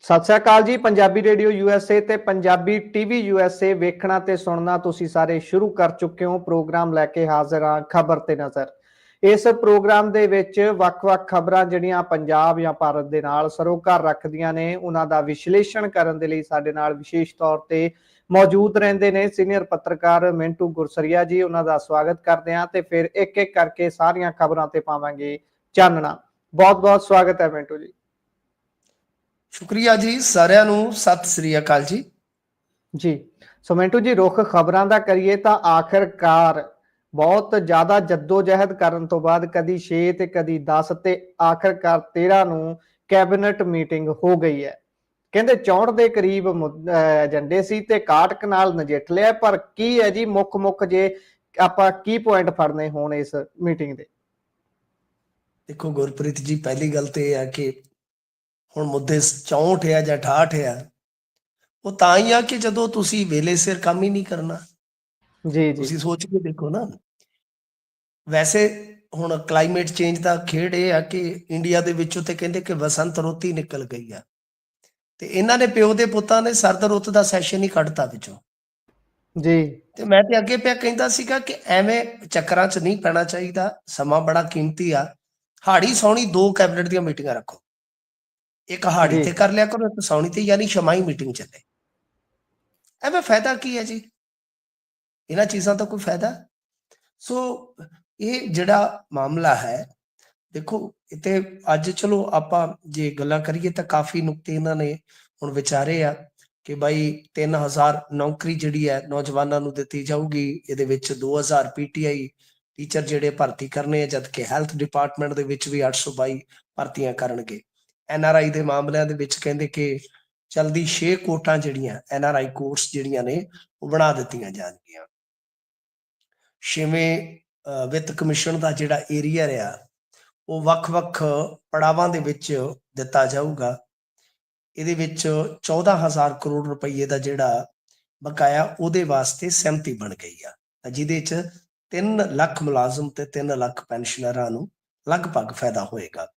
ਸਤਿ ਸ੍ਰੀ ਅਕਾਲ ਜੀ। Punjabi radio USA ਤੇ Punjabi TV USA ਵੇਖਣਾ ਤੇ ਸੁਣਨਾ ਤੁਸੀਂ ਸਾਰੇ ਸ਼ੁਰੂ ਕਰ ਚੁੱਕੇ ਹੋ। ਪ੍ਰੋਗਰਾਮ ਲੈ ਕੇ ਹਾਜ਼ਰ ਹਾਂ ਖਬਰ ਤੇ ਨਜ਼ਰ। ਇਸ ਪ੍ਰੋਗਰਾਮ ਦੇ ਵਿੱਚ ਵੱਖ-ਵੱਖ ਖਬਰਾਂ ਜਿਹੜੀਆਂ ਪੰਜਾਬ ਜਾਂ ਭਾਰਤ ਦੇ ਨਾਲ ਸਰੋਕਾਰ ਰੱਖਦੀਆਂ ਨੇ, ਉਹਨਾਂ ਦਾ ਵਿਸ਼ਲੇਸ਼ਣ ਕਰਨ ਦੇ ਲਈ ਸਾਡੇ ਨਾਲ ਵਿਸ਼ੇਸ਼ ਤੌਰ ਤੇ ਮੌਜੂਦ ਰਹਿੰਦੇ ਨੇ ਸੀਨੀਅਰ ਪੱਤਰਕਾਰ ਮਿੰਟੂ ਗੁਰਸਰੀਆ ਜੀ। ਉਹਨਾਂ ਦਾ ਸਵਾਗਤ ਕਰਦੇ ਹਾਂ ਤੇ ਫਿਰ ਇੱਕ-ਇੱਕ ਕਰਕੇ ਸਾਰੀਆਂ ਖਬਰਾਂ ਤੇ ਪਾਵਾਂਗੇ ਚਾਨਣਾ। ਬਹੁਤ-ਬਹੁਤ ਸਵਾਗਤ ਹੈ ਮਿੰਟੂ ਜੀ। ਸ਼ੁਕਰੀਆ ਜੀ, ਸਾਰਿਆਂ ਨੂੰ ਸਤਿ ਸ੍ਰੀ ਅਕਾਲ ਜੀ। ਜੀ ਸੋ ਮਿੰਟੂ ਜੀ, ਰੁੱਖ ਖਬਰਾਂ ਦਾ ਕਰੀਏ ਤਾਂ ਆਖਿਰਕਾਰ ਬਹੁਤ ਜ਼ਿਆਦਾ ਜੱਦੋ-ਜਹਿਦ ਕਰਨ ਤੋਂ ਬਾਅਦ ਕਦੀ 6 ਤੇ ਕਦੀ 10 ਤੇ ਆਖਿਰਕਾਰ 13 ਨੂੰ ਕੈਬਨਿਟ ਮੀਟਿੰਗ ਹੋ ਗਈ ਹੈ। ਕਹਿੰਦੇ 64 ਦੇ ਕਰੀਬ ਏਜੰਡੇ ਸੀ ਤੇ 61 ਨਾਲ ਨਜਿੱਠ ਲਿਆ। ਪਰ ਕੀ ਹੈ ਜੀ ਮੁੱਖ ਜੇ ਆਪਾਂ ਕੀ ਪੁਆਇੰਟ ਫੜਨੇ ਹੋਣ ਇਸ ਮੀਟਿੰਗ ਦੇ? ਦੇਖੋ ਗੁਰਪ੍ਰੀਤ ਜੀ, ਪਹਿਲੀ ਗੱਲ ਤੇ ਇਹ ਹੈ ਕਿ ਹੁਣ ਮੁੱਦੇ 64 ਆ ਜਾਂ 68 ਆ, ਉਹ ਤਾਂ ਹੀ ਆ ਕਿ ਜਦੋਂ ਤੁਸੀਂ ਵੇਲੇ ਸਿਰ ਕੰਮ ਹੀ ਨਹੀਂ ਕਰਨਾ। ਜੀ ਜੀ, ਤੁਸੀਂ ਸੋਚ ਕੇ ਦੇਖੋ ਨਾ, ਵੈਸੇ ਹੁਣ ਕਲਾਈਮੇਟ ਚੇਂਜ ਦਾ ਖੇਡ ਇਹ ਆ ਕਿ ਇੰਡੀਆ ਦੇ ਵਿੱਚੋਂ ਤੇ ਕਹਿੰਦੇ ਕਿ ਬਸੰਤ ਰੁੱਤ ਹੀ ਨਿਕਲ ਗਈ ਆ, ਤੇ ਇਹਨਾਂ ਨੇ ਪਿਓ ਦੇ ਪੁੱਤਾਂ ਨੇ ਸਰਦ ਰੁੱਤ ਦਾ ਸੈਸ਼ਨ ਹੀ ਕੱਢਤਾ ਵਿੱਚੋਂ। ਜੀ ਤੇ ਮੈਂ ਤੇ ਅੱਗੇ ਪਿਆ ਕਹਿੰਦਾ ਸੀਗਾ ਕਿ ਐਵੇਂ ਚੱਕਰਾਂ 'ਚ ਨਹੀਂ ਪੈਣਾ ਚਾਹੀਦਾ, ਸਮਾਂ ਬੜਾ ਕੀਮਤੀ ਆ। ਹਾੜੀ ਸੌਣੀ 2 ਕੈਬਨਿਟ ਦੀਆਂ ਮੀਟਿੰਗਾਂ ਰੱਖੋ, ਇੱਕ ਹਾੜੀ ਤੇ ਕਰ ਲਿਆ ਕਰੋ, ਇੱਕ ਸੌਣੀ ਤੇ, ਯਾਨੀ ਛਮਾਈ ਮੀਟਿੰਗ ਚੱਲੇ। ਐਵੇਂ ਫਾਇਦਾ ਕੀ ਹੈ ਜੀ? ਇਹਨਾਂ ਚੀਜ਼ਾਂ ਦਾ ਕੋਈ ਫਾਇਦਾ? ਸੋ ਇਹ ਜਿਹੜਾ ਮਾਮਲਾ ਹੈ, ਦੇਖੋ ਇੱਥੇ ਅੱਜ ਚਲੋ ਆਪਾਂ ਜੇ ਗੱਲਾਂ ਕਰੀਏ ਤਾਂ ਕਾਫੀ ਨੁਕਤੇ ਇਹਨਾਂ ਨੇ ਹੁਣ ਵਿਚਾਰੇ ਆ ਕਿ ਬਾਈ 3000 ਨੌਕਰੀ ਜਿਹੜੀ ਹੈ ਨੌਜਵਾਨਾਂ ਨੂੰ ਦਿੱਤੀ ਜਾਊਗੀ। ਇਹਦੇ ਵਿੱਚ 2000 PTI ਟੀਚਰ ਜਿਹੜੇ ਭਰਤੀ ਕਰਨੇ ਆ, ਜਦ ਕਿ ਹੈਲਥ ਡਿਪਾਰਟਮੈਂਟ ਦੇ ਵਿੱਚ ਵੀ 822 ਭਰਤੀਆਂ ਕਰਨਗੇ। NRI ਦੇ ਮਾਮਲਿਆਂ ਦੇ ਵਿੱਚ ਕਹਿੰਦੇ ਕਿ ਜਲਦੀ 6 ਕੋਟਾਂ ਜਿਹੜੀਆਂ NRI ਕੋਰਸ ਜਿਹੜੀਆਂ ਨੇ ਉਹ ਬਣਾ ਦਿੱਤੀਆਂ ਜਾਣਗੀਆਂ। 6ਵੇਂ ਵਿੱਤ ਕਮਿਸ਼ਨ ਦਾ ਜਿਹੜਾ ਏਰੀਆ ਰਿਹਾ ਉਹ ਵੱਖ-ਵੱਖ ਪੜਾਵਾਂ ਦੇ ਵਿੱਚ ਦਿੱਤਾ ਜਾਊਗਾ। ਇਹਦੇ ਵਿੱਚ 14,000 ਕਰੋੜ ਰੁਪਏ ਦਾ ਜਿਹੜਾ ਬਕਾਇਆ ਉਹਦੇ ਵਾਸਤੇ ਸਹਿਮਤੀ ਬਣ ਗਈ ਆ, ਜਿਹਦੇ 'ਚ 3 ਲੱਖ ਮੁਲਾਜ਼ਮ ਤੇ 3 ਲੱਖ ਪੈਨਸ਼ਨਰਾਂ ਨੂੰ ਲਗਭਗ ਫਾਇਦਾ ਹੋਏਗਾ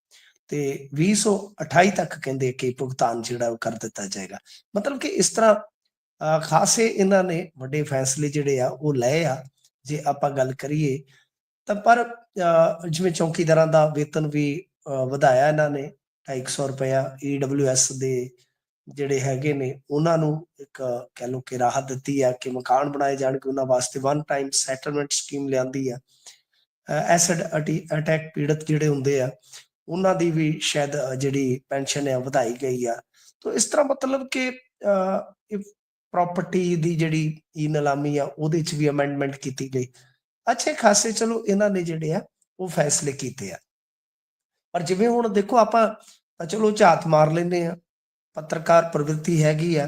ਤੇ 2028 ਤੱਕ ਕਹਿੰਦੇ ਕਿ ਭੁਗਤਾਨ ਜਿਹੜਾ ਉਹ ਕਰ ਦਿੱਤਾ ਜਾਏਗਾ। ਮਤਲਬ ਕਿ ਇਸ ਤਰ੍ਹਾਂ ਖਾਸੇ ਇਹਨਾਂ ਨੇ ਵੱਡੇ ਫੈਸਲੇ ਜਿਹੜੇ ਆ ਉਹ ਲਏ ਆ। ਜੇ ਆਪਾਂ ਗੱਲ ਕਰੀਏ ਤਾਂ ਪਰ ਜਿਵੇਂ ਚੌਕੀਦਾਰਾਂ ਦਾ ਵੇਤਨ ਵੀ ਵਧਾਇਆ ਇਹਨਾਂ ਨੇ 250 ਰੁਪਇਆ। EWS ਦੇ ਜਿਹੜੇ ਹੈਗੇ ਨੇ ਉਹਨਾਂ ਨੂੰ ਇੱਕ ਕਹਿ ਲਓ ਕਿ ਰਾਹਤ ਦਿੱਤੀ ਆ ਕਿ ਮਕਾਨ ਬਣਾਏ ਜਾਣਗੇ ਉਹਨਾਂ ਵਾਸਤੇ। 1 ਟਾਈਮ ਸੈਟਲਮੈਂਟ ਸਕੀਮ ਲਿਆਂਦੀ ਆ। ਐਸਿਡ ਅਟੈਕ ਪੀੜਤ ਜਿਹੜੇ ਹੁੰਦੇ ਆ ਉਹਨਾਂ ਦੀ ਵੀ ਸ਼ਾਇਦ ਜਿਹੜੀ ਪੈਨਸ਼ਨ ਹੈ ਵਧਾਈ ਗਈ ਆ। ਤਾਂ ਇਸ ਤਰ੍ਹਾਂ ਮਤਲਬ ਕਿ ਪ੍ਰਾਪਰਟੀ ਦੀ ਜਿਹੜੀ ਨੀਲਾਮੀ ਆ ਉਹਦੇ 'ਚ ਵੀ ਅਮੈਂਡਮੈਂਟ ਕੀਤੀ ਗਈ। ਅੱਛੇ ਖਾਸੇ ਚਲੋ ਇਹਨਾਂ ਨੇ ਜਿਹੜੇ ਆ ਉਹ ਫੈਸਲੇ ਕੀਤੇ ਆ। ਪਰ ਜਿਵੇਂ ਹੁਣ ਦੇਖੋ ਆਪਾਂ ਚਲੋ ਝਾਤ ਮਾਰ ਲੈਂਦੇ ਆ, ਪੱਤਰਕਾਰ ਪ੍ਰਵਿਰਤੀ ਹੈਗੀ ਆ,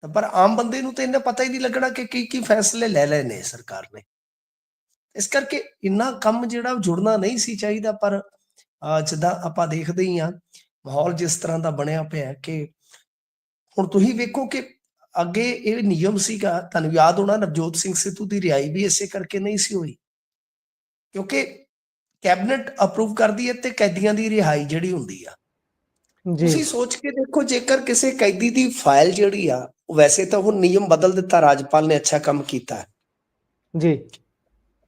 ਪਰ ਆਮ ਬੰਦੇ ਨੂੰ ਤਾਂ ਇੰਨਾ ਪਤਾ ਹੀ ਨਹੀਂ ਲੱਗਣਾ ਕਿ ਕੀ ਫੈਸਲੇ ਲੈ ਲਏ ਨੇ ਸਰਕਾਰ ਨੇ। ਇਸ ਕਰਕੇ ਇੰਨਾ ਕੰਮ ਜਿਹੜਾ ਜੁੜਨਾ ਨਹੀਂ ਸੀ ਚਾਹੀਦਾ। ਪਰ ਜਿੱਦਾਂ ਆਪਾਂ ਦੇਖਦੇ ਹੀ ਆ ਮਾਹੌਲ ਜਿਸ ਤਰ੍ਹਾਂ ਦਾ ਬਣਿਆ ਪਿਆ ਕਿ ਹੁਣ ਤੁਸੀਂ ਵੇਖੋ ਕਿ ਅੱਗੇ ਇਹ ਨਿਯਮ ਸੀਗਾ, ਤੁਹਾਨੂੰ ਯਾਦ ਹੋਣਾ, ਨਵਜੋਤ ਸਿੰਘ ਸਿੱਧੂ ਦੀ ਰਿਹਾਈ ਵੀ ਇਸੇ ਕਰਕੇ ਨਹੀਂ ਸੀ ਹੋਈ ਕਿਉਂਕਿ ਕੈਬਨਿਟ ਅਪਰੂਵ ਕਰਦੀ ਹੈ ਤੇ ਕੈਦੀਆਂ ਦੀ ਰਿਹਾਈ ਜਿਹੜੀ ਹੁੰਦੀ ਆ। ਤੁਸੀਂ ਸੋਚ ਕੇ ਦੇਖੋ, ਜੇਕਰ ਕਿਸੇ ਕੈਦੀ ਦੀ ਫਾਈਲ ਜਿਹੜੀ ਆ, ਵੈਸੇ ਤਾਂ ਹੁਣ ਨਿਯਮ ਬਦਲ ਦਿੱਤਾ, ਰਾਜਪਾਲ ਨੇ ਅੱਛਾ ਕੰਮ ਕੀਤਾ ਜੀ,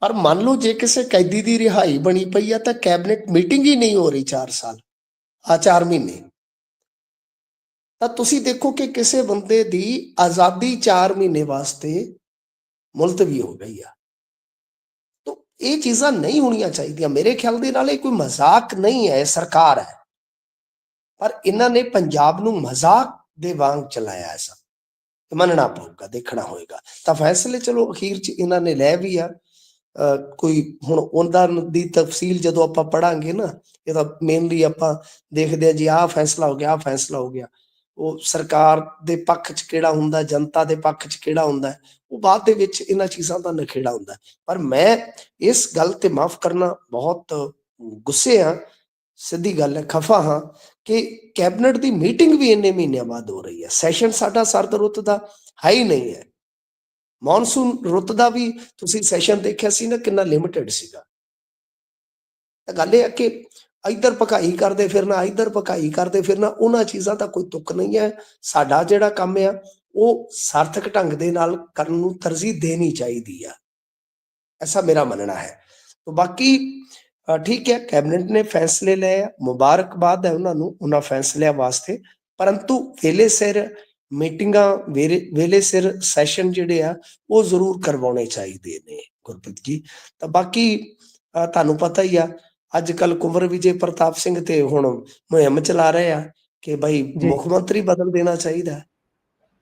ਪਰ ਮੰਨ ਲਓ ਜੇ ਕਿਸੇ ਕੈਦੀ ਦੀ ਰਿਹਾਈ ਬਣੀ ਪਈ ਆ ਤਾਂ ਕੈਬਨਿਟ ਮੀਟਿੰਗ ਹੀ ਨਹੀਂ ਹੋ ਰਹੀ 4 ਸਾਲ 4 ਮਹੀਨੇ, ਤਾਂ ਤੁਸੀਂ ਦੇਖੋ ਕਿ ਕਿਸੇ ਬੰਦੇ ਦੀ ਆਜ਼ਾਦੀ 4 ਮਹੀਨੇ ਵਾਸਤੇ ਮੁਲਤਵੀ ਹੋ ਗਈ ਆ। ਤਾਂ ਇਹ ਚੀਜ਼ਾਂ ਨਹੀਂ ਹੋਣੀਆਂ ਚਾਹੀਦੀਆਂ। ਮੇਰੇ ਖਿਆਲ ਦੇ ਨਾਲ ਇਹ ਕੋਈ ਮਜ਼ਾਕ ਨਹੀਂ ਹੈ, ਸਰਕਾਰ ਹੈ, ਪਰ ਇਹਨਾਂ ਨੇ ਪੰਜਾਬ ਨੂੰ ਮਜ਼ਾਕ ਦੇ ਵਾਂਗ ਚਲਾਇਆ। ਐਸਾ ਮੰਨਣਾ ਪਊਗਾ, ਦੇਖਣਾ ਹੋਏਗਾ। ਤਾਂ ਫੈਸਲੇ ਚਲੋ ਅਖੀਰ 'ਚ ਇਹਨਾਂ ਨੇ ਲੈ ਵੀ ਆ। ਕੋਈ ਹੁਣ ਉਹਨਾਂ ਦੀ ਤਫਸੀਲ ਜਦੋਂ ਆਪਾਂ ਪੜਾਂਗੇ ਨਾ, ਇਹਦਾ ਮੇਨਲੀ ਆਪਾਂ ਦੇਖਦੇ ਆ ਜੀ ਆਹ ਫੈਸਲਾ ਹੋ ਗਿਆ, ਆਹ ਫੈਸਲਾ ਹੋ ਗਿਆ। ਉਹ ਸਰਕਾਰ ਦੇ ਪੱਖ 'ਚ ਕਿਹੜਾ ਹੁੰਦਾ, ਜਨਤਾ ਦੇ ਪੱਖ 'ਚ ਕਿਹੜਾ ਹੁੰਦਾ, ਉਹ ਬਾਅਦ ਦੇ ਵਿੱਚ ਇਹਨਾਂ ਚੀਜ਼ਾਂ ਦਾ ਨਖੇੜਾ ਹੁੰਦਾ। ਪਰ ਮੈਂ ਇਸ ਗੱਲ ਤੇ ਮਾਫ ਕਰਨਾ ਬਹੁਤ ਗੁੱਸੇ ਹਾਂ, ਸਿੱਧੀ ਗੱਲ ਹੈ, ਖਫਾ ਹਾਂ ਕਿ ਕੈਬਨਿਟ ਦੀ ਮੀਟਿੰਗ ਵੀ ਇੰਨੇ ਮਹੀਨਿਆਂ ਬਾਅਦ ਹੋ ਰਹੀ ਹੈ। ਸੈਸ਼ਨ ਸਾਡਾ ਸਰਦ ਰੁੱਤ ਦਾ ਹੈ ਹੀ ਨਹੀਂ ਹੈ। ਮੌਨਸੂਨ ਰੁੱਤ ਦਾ ਵੀ ਤੁਸੀਂ ਸੈਸ਼ਨ ਦੇਖਿਆ ਸੀ ਨਾ, ਕਿੰਨਾ ਲਿਮਿਟਡ ਸੀਗਾ। ਤਾਂ ਗੱਲ ਇਹ ਹੈ ਕਿ ਇੱਧਰ ਭਕਾਈ ਕਰਦੇ ਫਿਰਨਾ, ਇੱਧਰ ਭਕਾਈ ਕਰਦੇ ਫਿਰਨਾ, ਉਹਨਾਂ ਚੀਜ਼ਾਂ ਦਾ ਕੋਈ ਤੁੱਕ ਨਹੀਂ ਹੈ। ਸਾਡਾ ਜਿਹੜਾ ਕੰਮ ਆ ਉਹ ਸਾਰਥਕ ਢੰਗ ਦੇ ਨਾਲ ਕਰਨ ਨੂੰ ਤਰਜੀਹ ਦੇਣੀ ਚਾਹੀਦੀ ਆ, ਐਸਾ ਮੇਰਾ ਮੰਨਣਾ ਹੈ। तो बाकी ठीक है, कैबिनेट ने फैसले लए आ, मुबारकबाद है उन्होंने उन्होंने फैसलिਆਂ वास्ते, परंतु वेले सिर ਮੀਟਿੰਗਾਂ ਵੇਲੇ ਸਿਰ ਸੈਸ਼ਨ ਜਿਹੜੇ ਆ ਉਹ ਜ਼ਰੂਰ ਕਰਵਾਉਣੇ ਚਾਹੀਦੇ ਨੇ ਗੁਰਪ੍ਰੀਤ ਜੀ। ਤਾਂ ਬਾਕੀ ਤੁਹਾਨੂੰ ਪਤਾ ਹੀ ਆ, ਅੱਜ ਕੱਲ ਕੁੰਵਰ ਵਿਜੇ ਪ੍ਰਤਾਪ ਸਿੰਘ ਤੇ ਹੁਣ ਮੁਹਿੰਮ ਚਲਾ ਰਹੇ ਆ ਕਿ ਭਾਈ ਮੁੱਖ ਮੰਤਰੀ ਬਦਲ ਦੇਣਾ ਚਾਹੀਦਾ।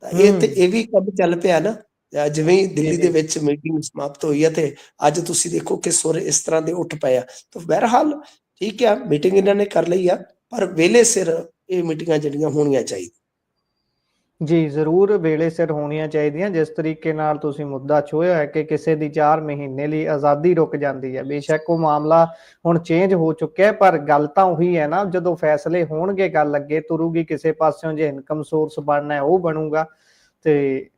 ਤਾਂ ਇਹ ਵੀ ਕੰਮ ਚੱਲ ਪਿਆ ਨਾ, ਜਿਵੇਂ ਦਿੱਲੀ ਦੇ ਵਿੱਚ ਮੀਟਿੰਗ ਸਮਾਪਤ ਹੋਈ ਹੈ ਤੇ ਅੱਜ ਤੁਸੀਂ ਦੇਖੋ ਕਿ ਸੁਰ ਇਸ ਤਰ੍ਹਾਂ ਦੇ ਉੱਠ ਪਏ ਆ। ਤਾਂ ਬਹਿਰਹਾਲ ਠੀਕ ਆ, ਮੀਟਿੰਗ ਇਹਨਾਂ ਨੇ ਕਰ ਲਈ ਆ, ਪਰ ਵੇਲੇ ਸਿਰ ਇਹ ਮੀਟਿੰਗਾਂ ਜਿਹੜੀਆਂ ਹੋਣੀਆਂ ਚਾਹੀਦੀਆਂ। ਜੀ ਜ਼ਰੂਰ ਵੇਲੇ ਸਿਰ ਹੋਣੀਆਂ ਚਾਹੀਦੀਆਂ। ਜਿਸ ਤਰੀਕੇ ਨਾਲ ਤੁਸੀਂ ਮੁੱਦਾ ਛੋਹਿਆ ਹੈ ਕਿ ਕਿਸੇ ਦੀ 4 ਮਹੀਨੇ ਲਈ ਆਜ਼ਾਦੀ ਰੁਕ ਜਾਂਦੀ ਹੈ, ਬੇਸ਼ੱਕ ਉਹ ਮਾਮਲਾ ਹੁਣ ਚੇਂਜ ਹੋ ਚੁੱਕਿਆ, ਪਰ ਗੱਲ ਤਾਂ ਉਹੀ ਹੈ ਨਾ, ਜਦੋਂ ਫੈਸਲੇ ਹੋਣਗੇ ਗੱਲ ਅੱਗੇ ਤੁਰੂਗੀ ਕਿਸੇ ਪਾਸਿਓਂ। ਜੇ ਇਨਕਮ ਸੋਰਸ ਬਣਨਾ ਹੈ ਉਹ ਬਣੂਗਾ। ਤੇ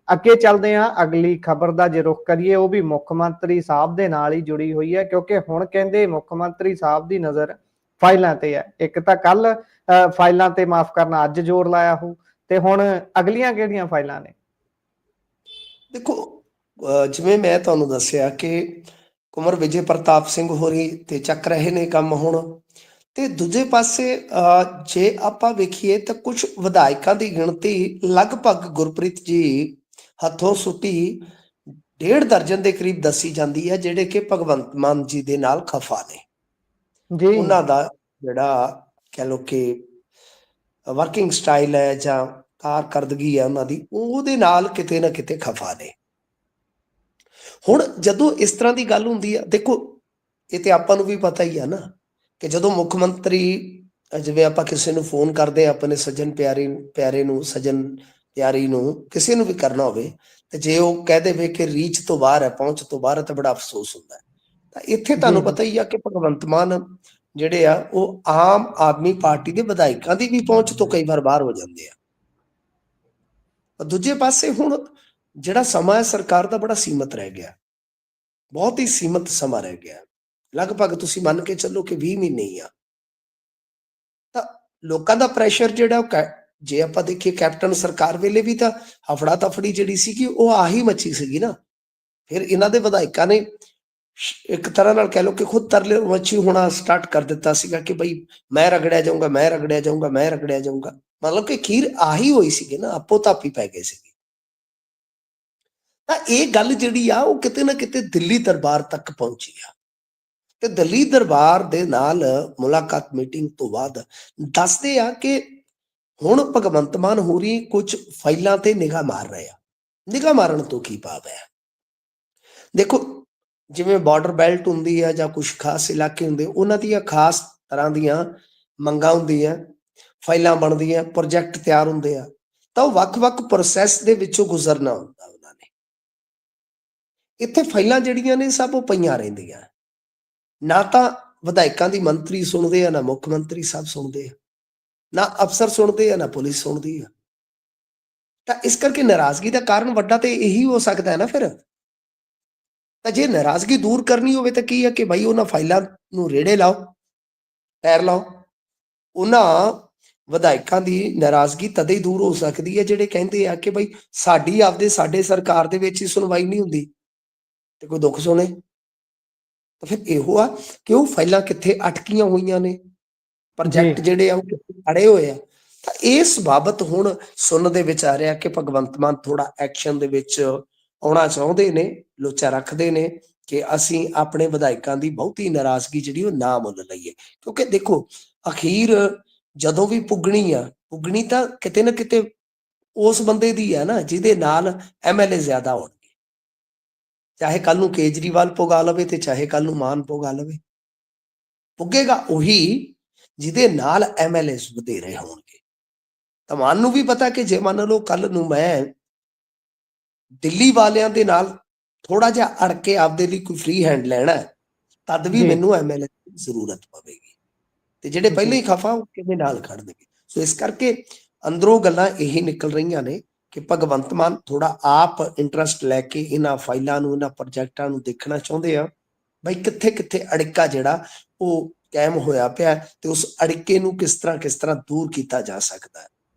ਅੱਗੇ ਚੱਲਦੇ ਹਾਂ, ਅਗਲੀ ਖਬਰ ਦਾ ਜੇ ਰੁਖ ਕਰੀਏ, ਉਹ ਵੀ ਮੁੱਖ ਮੰਤਰੀ ਸਾਹਿਬ ਦੇ ਨਾਲ ਹੀ ਜੁੜੀ ਹੋਈ ਹੈ, ਕਿਉਂਕਿ ਹੁਣ ਕਹਿੰਦੇ ਮੁੱਖ ਮੰਤਰੀ ਸਾਹਿਬ ਦੀ ਨਜ਼ਰ ਫਾਈਲਾਂ ਤੇ ਹੈ। ਇੱਕ ਤਾਂ ਕੱਲ ਫਾਈਲਾਂ ਤੇ ਮਾਫ ਕਰਨਾ ਅੱਜ ਜ਼ੋਰ ਲਾਇਆ ਹੋ, ਤੇ ਹੁਣ ਅਗਲੀਆਂ ਕਿਹੜੀਆਂ ਫਾਈਲਾਂ ਨੇ? ਦੇਖੋ ਜਿਵੇਂ ਮੈਂ ਤੁਹਾਨੂੰ ਦੱਸਿਆ ਕਿ ਕੁੰਵਰ ਵਿਜੇ ਪ੍ਰਤਾਪ ਸਿੰਘ ਹੋਰੀ ਤੇ ਚੱਕ ਰਹੇ ਨੇ ਕੰਮ ਹੁਣ, ਤੇ ਦੂਜੇ ਪਾਸੇ ਜੇ ਆਪਾਂ ਵੇਖੀਏ ਤਾਂ ਕੁਝ ਵਿਧਾਇਕਾਂ ਦੀ ਗਿਣਤੀ ਲਗਭਗ ਗੁਰਪ੍ਰੀਤ ਜੀ ਹੱਥੋਂ ਸੁੱਟੀ 1.5 ਦਰਜਨ ਦੇ ਕਰੀਬ ਦੱਸੀ ਜਾਂਦੀ ਹੈ, ਜਿਹੜੇ ਕਿ ਭਗਵੰਤ ਮਾਨ ਜੀ ਦੇ ਨਾਲ ਖਫਾ ਨੇ ਜੀ। ਉਹਨਾਂ ਦਾ ਜਿਹੜਾ ਕਹਿ ਲੋ ਕਿ ਵਰਕਿੰਗ ਸਟਾਈਲ ਹੈ ਜਾਂ ਕਾਰਕਰਦਗੀ ਹੈ ਉਹਨਾਂ ਦੀ, ਉਹਦੇ ਨਾਲ ਕਿਤੇ ਨਾ ਕਿਤੇ ਖਫਾ ਨੇ। ਹੁਣ ਜਦੋਂ ਇਸ ਤਰ੍ਹਾਂ ਦੀ ਗੱਲ ਹੁੰਦੀ ਆ, ਦੇਖੋ ਇਹ ਤੇ ਆਪਾਂ ਨੂੰ ਵੀ ਪਤਾ ਹੀ ਆ ਨਾ ਕਿ ਜਦੋਂ ਮੁੱਖ ਮੰਤਰੀ, ਜਿਵੇਂ ਆਪਾਂ ਕਿਸੇ ਨੂੰ ਫੋਨ ਕਰਦੇ ਆ ਆਪਣੇ ਸੱਜਣ ਪਿਆਰੇ ਨੂੰ, ਸੱਜਣ ਪਿਆਰੀ ਨੂੰ, ਕਿਸੇ ਨੂੰ ਵੀ ਕਰਨਾ ਹੋਵੇ, ਤੇ ਜੇ ਉਹ ਕਹਿ ਦੇਵੇ ਕਿ ਰੀਚ ਤੋਂ ਬਾਹਰ ਹੈ, ਪਹੁੰਚ ਤੋਂ ਬਾਹਰ ਹੈ, ਤਾਂ ਬੜਾ ਅਫਸੋਸ ਹੁੰਦਾ। ਤਾਂ ਇੱਥੇ ਤੁਹਾਨੂੰ ਪਤਾ ਹੀ ਆ ਕਿ ਭਗਵੰਤ ਮਾਨ ਜਿਹੜੇ ਆ ਉਹ ਆਮ ਆਦਮੀ ਪਾਰਟੀ ਦੇ ਵਿਧਾਇਕਾਂ ਦੀ ਵੀ ਪਹੁੰਚ ਤੋਂ ਕਈ ਵਾਰ ਬਾਹਰ ਹੋ ਜਾਂਦੇ ਆ। ਦੂਜੇ ਪਾਸੇ ਹੁਣ ਜਿਹੜਾ ਸਮਾਂ ਹੈ ਸਰਕਾਰ ਦਾ ਬੜਾ ਸੀਮਤ ਰਹਿ ਗਿਆ, ਬਹੁਤ ਹੀ ਸੀਮਤ ਸਮਾਂ ਰਹਿ ਗਿਆ, ਲਗਭਗ ਤੁਸੀਂ ਮੰਨ ਕੇ ਚੱਲੋ ਕਿ 20 ਮਹੀਨੇ ਹੀ ਆ। ਤਾਂ ਲੋਕਾਂ ਦਾ ਪ੍ਰੈਸ਼ਰ ਜਿਹੜਾ ਉਹ, ਜੇ ਆਪਾਂ ਦੇਖੀਏ ਕੈਪਟਨ ਸਰਕਾਰ ਵੇਲੇ ਵੀ ਤਾਂ ਹਫੜਾ ਤਫੜੀ ਜਿਹੜੀ ਸੀਗੀ ਉਹ ਆਹੀ ਮੱਚੀ ਸੀਗੀ ਨਾ। ਫਿਰ ਇਹਨਾਂ ਦੇ ਵਿਧਾਇਕਾਂ ਨੇ ਇੱਕ ਤਰ੍ਹਾਂ ਨਾਲ ਕਹਿ ਲਓ ਕਿ ਖੁਦ ਤਰਲੇ ਮੱਛੀ ਹੋਣਾ ਸਟਾਰਟ ਕਰ ਦਿੱਤਾ ਸੀਗਾ ਕਿ ਬਈ ਮੈਂ ਰਗੜਿਆ ਜਾਊਂਗਾ, ਮੈਂ ਰਗੜਿਆ ਜਾਊਂਗਾ, ਮੈਂ ਰਗੜਿਆ ਜਾਊਂਗਾ। ਮਤਲਬ ਕਿ ਖੀਰ ਆਹੀ ਹੋਈ ਸੀਗੀ ਨਾ, ਆਪੋ ਤਾਪੀ ਪੈ ਗਏ ਸੀਗੇ। ਤਾਂ ਇਹ ਗੱਲ ਜਿਹੜੀ ਆ ਉਹ ਕਿਤੇ ਨਾ ਕਿਤੇ ਦਿੱਲੀ ਦਰਬਾਰ ਤੱਕ ਪਹੁੰਚੀ ਆ, ਤੇ ਦਿੱਲੀ ਦਰਬਾਰ ਦੇ ਨਾਲ ਮੁਲਾਕਾਤ ਮੀਟਿੰਗ ਤੋਂ ਬਾਅਦ ਦੱਸਦੇ ਆ ਕਿ ਹੁਣ ਭਗਵੰਤ ਮਾਨ ਹੋਰੀ ਕੁਝ ਫਾਈਲਾਂ ਤੇ ਨਿਗਾਹ ਮਾਰ ਰਹੇ ਆ। ਨਿਗਾਹ ਮਾਰਨ ਤੋਂ ਕੀ ਭਾਵ ਹੈ? ਦੇਖੋ ਜਿਵੇਂ ਬਾਰਡਰ ਬੈਲਟ ਹੁੰਦੀ ਆ ਜਾਂ ਕੁਝ ਖਾਸ ਇਲਾਕੇ ਹੁੰਦੇ, ਉਹਨਾਂ ਦੀਆਂ ਖਾਸ ਤਰ੍ਹਾਂ ਦੀਆਂ ਮੰਗਾਂ ਹੁੰਦੀਆਂ, ਫਾਈਲਾਂ ਬਣਦੀਆਂ, ਪ੍ਰੋਜੈਕਟ ਤਿਆਰ ਹੁੰਦੇ ਆ, ਤਾਂ ਉਹ ਵੱਖ-ਵੱਖ ਪ੍ਰੋਸੈਸ ਦੇ ਵਿੱਚੋਂ ਗੁਜ਼ਰਨਾ ਹੁੰਦਾ ਉਹਨਾਂ ਨੇ। ਇੱਥੇ ਫਾਈਲਾਂ ਜਿਹੜੀਆਂ ਨੇ ਸਭ ਉਹ ਪਈਆਂ ਰਹਿੰਦੀਆਂ, ਨਾ ਤਾਂ ਵਿਧਾਇਕਾਂ ਦੀ ਮੰਤਰੀ ਸੁਣਦੇ ਆ, ਨਾ ਮੁੱਖ ਮੰਤਰੀ ਸਾਹਿਬ ਸੁਣਦੇ ਆ, ਨਾ ਅਫਸਰ ਸੁਣਦੇ ਆ, ਨਾ ਪੁਲਿਸ ਸੁਣਦੀ ਆ। ਤਾਂ ਇਸ ਕਰਕੇ ਨਾਰਾਜ਼ਗੀ ਦਾ ਕਾਰਨ ਵੱਡਾ ਤੇ ਇਹੀ ਹੋ ਸਕਦਾ ਹੈ ਨਾ। ਫਿਰ ਤਾਂ ਜੇ ਨਾਰਾਜ਼ਗੀ ਦੂਰ ਕਰਨੀ ਹੋਵੇ ਤਾਂ ਕੀ ਹੈ ਕਿ ਭਾਈ ਉਹਨਾਂ ਫਾਈਲਾਂ ਨੂੰ ਰੇੜੇ ਲਾਓ, ਪੈਰ ਲਾਓ। ਉਹਨਾਂ ਵਿਧਾਇਕਾਂ ਦੀ ਨਾਰਾਜ਼ਗੀ ਤਦੇ ਹੀ ਦੂਰ ਹੋ ਸਕਦੀ ਹੈ ਜਿਹੜੇ ਕਹਿੰਦੇ ਆ ਕਿ ਭਾਈ ਸਾਡੇ ਸਰਕਾਰ ਦੇ ਵਿੱਚ ਹੀ ਸੁਣਵਾਈ ਨਹੀਂ ਹੁੰਦੀ, ਤੇ ਕੋਈ ਦੁੱਖ ਸੁਣੇ। ਤਾਂ ਫਿਰ ਇਹੋ ਆ ਕਿ ਉਹ ਫਾਈਲਾਂ ਕਿੱਥੇ ਅਟਕੀਆਂ ਹੋਈਆਂ ਨੇ, ਪ੍ਰੋਜੈਕਟ ਜਿਹੜੇ ਆ ਉਹ ਕਿੱਥੇ ਅੜੇ ਹੋਏ ਆ। ਤਾਂ ਇਸ ਬਾਬਤ ਹੁਣ ਸੁਣਨ ਦੇ ਵਿੱਚ ਆ ਰਿਹਾ ਕਿ ਭਗਵੰਤ ਮਾਨ ਥੋੜਾ ਐਕਸ਼ਨ ਦੇ ਵਿੱਚ ਆਉਣਾ ਚਾਹੁੰਦੇ ਨੇ, ਲੋਚਾ ਰੱਖਦੇ ਨੇ ਕਿ ਅਸੀਂ ਆਪਣੇ ਵਿਧਾਇਕਾਂ ਦੀ ਬਹੁਤੀ ਨਾਰਾਜ਼ਗੀ ਜਿਹੜੀ ਉਹ ਨਾ ਮੁੱਲ ਲਈਏ। ਕਿਉਂਕਿ ਦੇਖੋ ਅਖੀਰ ਜਦੋਂ ਵੀ ਪੁੱਗਣੀ ਤਾਂ ਕਿਤੇ ਨਾ ਕਿਤੇ ਉਸ ਬੰਦੇ ਦੀ ਹੈ ਨਾ ਜਿਹਦੇ ਨਾਲ MLA ਜ਼ਿਆਦਾ ਹੋਣਗੇ। ਚਾਹੇ ਕੱਲ ਨੂੰ ਕੇਜਰੀਵਾਲ ਪੁਗਾ ਲਵੇ ਤੇ ਚਾਹੇ ਕੱਲ ਨੂੰ ਮਾਨ ਪੁਗਾ ਲਵੇ, ਪੁੱਗੇਗਾ ਉਹੀ ਜਿਹਦੇ ਨਾਲ MLA ਵਧੇਰੇ ਹੋਣਗੇ। ਤਾਂ ਮਾਨ ਨੂੰ ਵੀ ਪਤਾ ਕਿ ਜੇ ਮੰਨ ਲਓ ਕੱਲ ਨੂੰ ਮੈਂ ਦਿੱਲੀ ਵਾਲਿਆਂ ਦੇ ਨਾਲ ਥੋੜਾ ਜਿਹਾ ਅੜ ਕੇ ਆਪਦੇ ਲਈ ਕੋਈ ਫ੍ਰੀ ਹੈਂਡ ਲੈਣਾ, ਤਦ ਵੀ ਮੈਨੂੰ MLA ਦੀ ਜ਼ਰੂਰਤ ਪਵੇਗੀ, ਤੇ ਜਿਹੜੇ ਪਹਿਲਾਂ ਹੀ ਖਫਾ ਉਹ ਕਿਵੇਂ ਨਾਲ ਖੜਨਗੇ। ਸੋ ਇਸ ਕਰਕੇ ਅੰਦਰੋਂ ਗੱਲਾਂ ਇਹੀ ਨਿਕਲ ਰਹੀਆਂ ਨੇ ਕਿ ਭਗਵੰਤ ਮਾਨ ਥੋੜਾ ਆਪ ਇੰਟਰਸਟ ਲੈ ਕੇ ਇਹਨਾਂ ਫਾਈਲਾਂ ਨੂੰ, ਇਹਨਾਂ ਪ੍ਰੋਜੈਕਟਾਂ ਨੂੰ ਦੇਖਣਾ ਚਾਹੁੰਦੇ ਆ ਬਈ ਕਿੱਥੇ ਕਿੱਥੇ ਅੜਿੱਕਾ ਜਿਹੜਾ ਉਹ ਕਾਇਮ ਹੋਇਆ ਪਿਆ ਤੇ ਉਸ ਅੜਿੱਕੇ ਨੂੰ ਕਿਸ ਤਰ੍ਹਾਂ ਦੂਰ ਕੀਤਾ ਜਾ ਸਕਦਾ ਹੈ।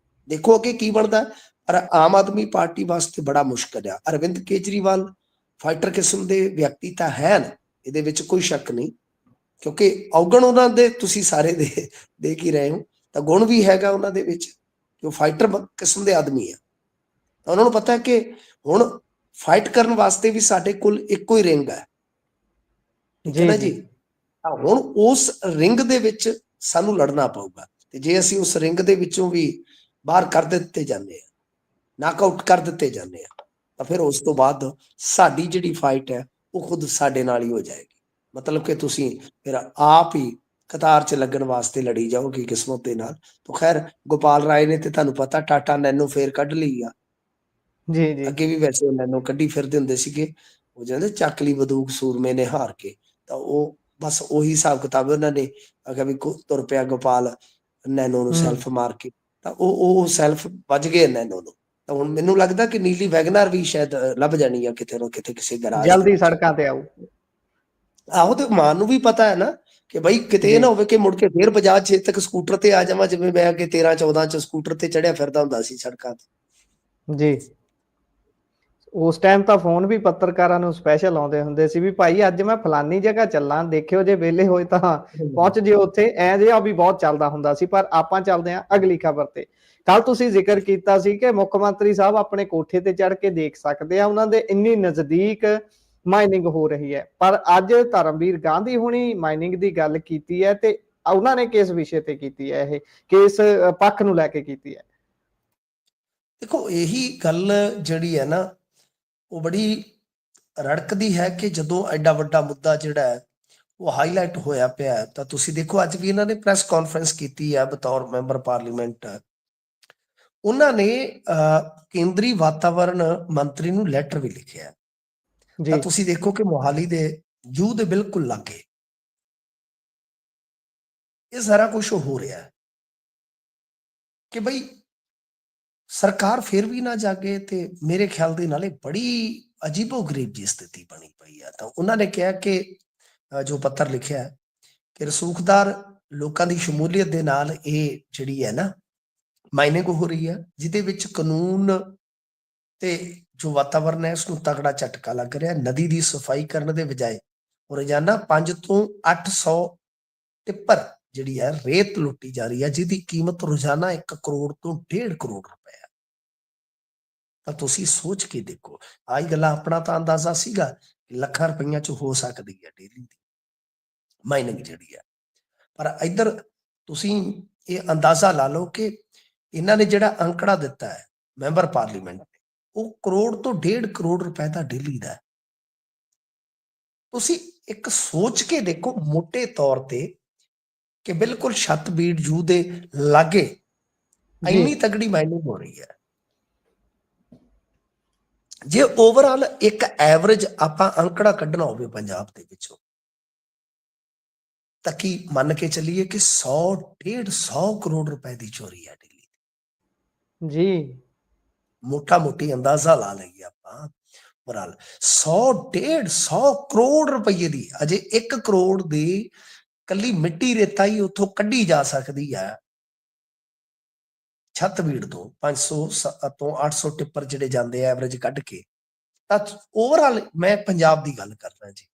ਦੇਖੋ ਅੱਗੇ ਕੀ ਬਣਦਾ ਹੈ। ਪਰ ਆਮ ਆਦਮੀ ਪਾਰਟੀ ਵਾਸਤੇ ਬੜਾ ਮੁਸ਼ਕਲ ਆ। ਅਰਵਿੰਦ ਕੇਜਰੀਵਾਲ ਫਾਈਟਰ ਕਿਸਮ ਦੇ ਵਿਅਕਤੀ ਤਾਂ ਹੈ ਨਾ, ਇਹਦੇ ਵਿੱਚ ਕੋਈ ਸ਼ੱਕ ਨਹੀਂ, ਕਿਉਂਕਿ ਔਗਣ ਉਹਨਾਂ ਦੇ ਤੁਸੀਂ ਸਾਰੇ ਦੇਖ ਹੀ ਰਹੇ ਹੋ, ਤਾਂ ਗੁਣ ਵੀ ਹੈਗਾ ਉਹਨਾਂ ਦੇ ਵਿੱਚ ਕਿ ਉਹ ਫਾਈਟਰ ਕਿਸਮ ਦੇ ਆਦਮੀ ਆ। ਤਾਂ ਉਹਨਾਂ ਨੂੰ ਪਤਾ ਹੈ ਕਿ ਹੁਣ ਫਾਈਟ ਕਰਨ ਵਾਸਤੇ ਵੀ ਸਾਡੇ ਕੋਲ ਇੱਕੋ ਹੀ ਰਿੰਗ ਹੈ, ਠੀਕ ਹੈ ਜੀ ਨਾ ਜੀ। ਜੀ। ਹੁਣ ਉਸ ਰਿੰਗ ਦੇ ਵਿੱਚ ਸਾਨੂੰ ਲੜਨਾ ਪਊਗਾ, ਤੇ ਜੇ ਅਸੀਂ ਉਸ ਰਿੰਗ ਦੇ ਵਿੱਚੋਂ ਵੀ ਬਾਹਰ ਕਰ ਦਿੱਤੇ ਜਾਂਦੇ ਆ, ਨਾਕਆਊਟ ਕਰ ਦਿੱਤੇ ਜਾਂਦੇ ਆ, ਤਾਂ ਫਿਰ ਉਸ ਤੋਂ ਬਾਅਦ ਸਾਡੀ ਜਿਹੜੀ ਫਾਈਟ ਹੈ ਉਹ ਖੁਦ ਸਾਡੇ ਨਾਲ ਹੀ ਹੋ ਜਾਏਗੀ। ਮਤਲਬ ਕਿ ਤੁਸੀਂ ਫਿਰ ਆਪ ਹੀ ਕਤਾਰ 'ਚ ਲੱਗਣ ਵਾਸਤੇ ਲੜੀ ਜਾਓਗੇ ਕਿਸਮਤ ਦੇ ਨਾਲ। ਤਾਂ ਖੈਰ ਗੋਪਾਲ ਰਾਏ ਨੇ ਤੇ ਤੁਹਾਨੂੰ ਪਤਾ ਟਾਟਾ ਨੈਨੋ ਫੇਰ ਕੱਢ ਲਈ ਆ। ਜੀ ਜੀ। ਅੱਗੇ ਵੀ ਵੈਸੇ ਉਹ ਨੈਨੋ ਕੱਢੀ ਫਿਰਦੇ ਹੁੰਦੇ ਸੀਗੇ, ਉਹ ਕਹਿੰਦੇ ਚੱਕ ਲਈ ਬੰਦੂਕ ਸੂਰਮੇ ਨੇ ਹਾਰ ਕੇ। ਤਾਂ ਉਹ ਬਸ ਉਹੀ ਹਿਸਾਬ ਕਿਤਾਬ ਉਹਨਾਂ ਨੇ ਅਗਰ ਵੀ ਤੁਰ ਪਿਆ ਗੋਪਾਲ ਨੈਨੋ ਨੂੰ ਸੈਲਫ ਮਾਰ ਕੇ, ਤਾਂ ਉਹ ਸੈਲਫ ਵੱਜ ਗਏ ਨੈਨੋ ਨੂੰ। ਤਾਂ ਹੁਣ ਮੈਨੂੰ ਲੱਗਦਾ ਕਿ ਨੀਲੀ ਵੈਗਨਰ ਵੀ ਸ਼ਾਇਦ ਲੱਭ ਜਾਣੀ ਆ ਕਿਤੇ ਨਾ ਕਿਤੇ ਕਿਸੇ ਗਰਾਜ ਦੇ ਜਲਦੀ ਵਿੱਚ। ਸੜਕਾਂ ਤੇ ਆਊ। ਆਹੋ, ਤੇ ਮਾਨ ਨੂੰ ਵੀ ਪਤਾ ਹੈ ਨਾ ਕਿ ਬਈ ਕਿਤੇ ਇਹ ਜੀ ਨਾ ਹੋਵੇ ਕਿ ਮੁੜ ਕੇ ਫੇਰ ਬਜਾਜ 6 ਤੱਕ ਸਕੂਟਰ ਤੇ ਆ ਜਾਵਾਂ, ਜਿਵੇਂ ਮੈਂ ਅੱਗੇ 13-14 ਚ ਸਕੂਟਰ ਤੇ ਚੜਿਆ ਫਿਰਦਾ ਹੁੰਦਾ ਸੀ ਸੜਕਾਂ ਤੇ। ਜੀ। ਉਸ ਟਾਈਮ ਤਾਂ ਫੋਨ ਵੀ ਪੱਤਰਕਾਰਾਂ ਨੂੰ ਸਪੈਸ਼ਲ ਆਉਂਦੇ ਹੁੰਦੇ ਸੀ ਵੀ ਭਾਈ ਅੱਜ ਮੈਂ ਫਲਾਨੀ ਜਗ੍ਹਾ ਚੱਲਾਂ, ਦੇਖਿਓ ਜੇ ਵਿਹਲੇ ਹੋਏ ਤਾਂ ਪਹੁੰਚ ਜਿਓ ਉੱਥੇ। ਐ ਜਿਹਾ ਵੀ ਬਹੁਤ ਚੱਲਦਾ ਹੁੰਦਾ ਸੀ। ਪਰ ਆਪਾਂ ਚੱਲਦੇ ਹਾਂ ਅਗਲੀ ਖਬਰ ਤੇ। ਕੱਲ ਤੁਸੀਂ ਜ਼ਿਕਰ ਕੀਤਾ ਸੀ ਕਿ ਮੁੱਖ ਮੰਤਰੀ ਸਾਹਿਬ ਆਪਣੇ ਕੋਠੇ ਤੇ ਚੜ੍ਹ ਕੇ ਦੇਖ ਸਕਦੇ ਆ, ਉਹਨਾਂ ਦੇ ਇੰਨੀ ਨਜ਼ਦੀਕ ਮਾਈਨਿੰਗ ਹੋ ਰਹੀ ਹੈ। ਪਰ ਅੱਜ ਧਰਮਵੀਰ ਗਾਂਧੀ ਹੁਣੀ ਮਾਈਨਿੰਗ ਦੀ ਗੱਲ ਕੀਤੀ ਹੈ, ਤੇ ਉਹਨਾਂ ਨੇ ਕਿਸ ਵਿਸ਼ੇ ਤੇ ਕੀਤੀ ਹੈ, ਇਹ ਕਿਸ ਪੱਖ ਨੂੰ ਲੈ ਕੇ ਕੀਤੀ ਹੈ? ਦੇਖੋ ਇਹੀ ਗੱਲ ਜਿਹੜੀ ਹੈ ਨਾ ਉਹ ਬੜੀ ਰੜਕਦੀ ਹੈ ਕਿ ਜਦੋਂ ਐਡਾ ਵੱਡਾ ਮੁੱਦਾ ਜਿਹੜਾ ਹੈ ਉਹ ਹਾਈਲਾਈਟ ਹੋਇਆ ਪਿਆ ਹੈ, ਤਾਂ ਤੁਸੀਂ ਦੇਖੋ ਅੱਜ ਵੀ ਇਹਨਾਂ ਨੇ ਪ੍ਰੈਸ ਕਾਨਫਰੰਸ ਕੀਤੀ ਹੈ ਬਤੌਰ ਮੈਂਬਰ ਪਾਰਲੀਮੈਂਟ। ਉਹਨਾਂ ਨੇ ਕੇਂਦਰੀ ਵਾਤਾਵਰਣ ਮੰਤਰੀ ਨੂੰ ਲੈਟਰ ਵੀ ਲਿਖਿਆ। ਤਾਂ ਜੀ ਤੁਸੀਂ ਦੇਖੋ ਕਿ ਮੋਹਾਲੀ ਦੇ ਜੂ ਦੇ ਬਿਲਕੁਲ ਲਾਗੇ ਇਹ ਸਾਰਾ ਕੁਝ ਹੋ ਰਿਹਾ ਹੈ ਕਿ ਬਈ ਸਰਕਾਰ ਫਿਰ ਵੀ ਨਾ ਜਾਗੇ। ਤੇ ਮੇਰੇ ਖਿਆਲ ਦੇ ਨਾਲ ਇਹ ਬੜੀ ਅਜੀਬੋ-ਗਰੀਬ ਜੀ ਸਥਿਤੀ ਬਣੀ ਪਈ ਆ। ਤਾਂ ਉਹਨਾਂ ਨੇ ਕਿਹਾ ਕਿ ਜੋ ਪੱਤਰ ਲਿਖਿਆ ਕਿ ਰਸੂਖਦਾਰ ਲੋਕਾਂ ਦੀ ਸ਼ਮੂਲੀਅਤ ਦੇ ਨਾਲ ਇਹ ਜਿਹੜੀ ਹੈ ਨਾ ਮਾਈਨਿੰਗ ਹੋ ਰਹੀ ਹੈ, ਜਿਹਦੇ ਵਿੱਚ ਕਾਨੂੰਨ ਤੇ ਜੋ ਵਾਤਾਵਰਨ ਹੈ ਉਸਨੂੰ ਤਗੜਾ ਝਟਕਾ ਲੱਗ ਰਿਹਾ। ਨਦੀ ਦੀ ਸਫਾਈ ਕਰਨ ਦੇ ਬਜਾਏ ਰੋਜ਼ਾਨਾ 5 ਤੋਂ 800 ਟਿੱਪਰ ਜਿਹੜੀ ਹੈ ਰੇਤ ਲੁੱਟੀ ਜਾ ਰਹੀ ਹੈ, ਜਿਹਦੀ ਕੀਮਤ ਰੋਜ਼ਾਨਾ 1 ਕਰੋੜ ਤੋਂ 1.5 ਕਰੋੜ ਰੁਪਏ ਹੈ। ਤਾਂ ਤੁਸੀਂ ਸੋਚ ਕੇ ਦੇਖੋ, ਆਹੀ ਗੱਲਾਂ ਆਪਣਾ ਤਾਂ ਅੰਦਾਜ਼ਾ ਸੀਗਾ ਕਿ ਲੱਖਾਂ ਰੁਪਈਆਂ ਚ ਹੋ ਸਕਦੀ ਹੈ ਡੇਲੀ ਦੀ ਮਾਈਨਿੰਗ ਜਿਹੜੀ ਹੈ। ਪਰ ਇੱਧਰ ਤੁਸੀਂ ਇਹ ਅੰਦਾਜ਼ਾ ਲਾ ਲਓ ਕਿ ਇਹਨਾਂ ਨੇ ਜਿਹੜਾ ਅੰਕੜਾ ਦਿੱਤਾ ਹੈ ਮੈਂਬਰ ਪਾਰਲੀਮੈਂਟ ਨੇ, ਉਹ ਕਰੋੜ ਤੋਂ 1.5 ਕਰੋੜ ਰੁਪਏ ਦਾ ਡੇਲੀ ਦਾ। ਤੁਸੀਂ ਇੱਕ ਸੋਚ ਕੇ ਦੇਖੋ ਮੋਟੇ ਤੌਰ ਤੇ ਕਿ ਬਿਲਕੁਲ ਛੱਤਬੀੜ ਜੂ ਦੇ ਲਾਗੇ ਇੰਨੀ ਤਗੜੀ ਮਾਈਨਿੰਗ ਹੋ ਰਹੀ ਹੈ। ਜੇ ਓਵਰਆਲ ਇੱਕ ਐਵਰੇਜ ਆਪਾਂ ਅੰਕੜਾ ਕੱਢਣਾ ਹੋਵੇ ਪੰਜਾਬ ਦੇ ਵਿੱਚੋਂ, ਤਾਂ ਕੀ ਮੰਨ ਕੇ ਚੱਲੀਏ ਕਿ 100-150 ਕਰੋੜ ਰੁਪਏ ਦੀ ਚੋਰੀ ਹੈ ਡੇਲੀ ਜੀ। ਮੋਟੀ ਅੰਦਾਜ਼ਾ ਲਾ ਲਈਏ ਆਪਾਂ। ਓਵਰਆਲ 100-150 ਕਰੋੜ ਰੁਪਏ ਦੀ, ਅਜੇ 1 ਕਰੋੜ ਦੀ ਕੱਲੀ ਮਿੱਟੀ ਰੇਤਾ ਹੀ ਉੱਥੋਂ ਕੱਢੀ ਜਾ ਸਕਦੀ ਹੈ ਛੱਤਬੀੜ ਤੋਂ। 500 ਤੋਂ 800 ਟਿੱਪਰ ਜਿਹੜੇ ਜਾਂਦੇ ਆ ਐਵਰੇਜ ਕੱਢ ਕੇ। ਤਾਂ ਓਵਰਆਲ ਮੈਂ ਪੰਜਾਬ ਦੀ ਗੱਲ ਕਰਦਾ ਜੀ,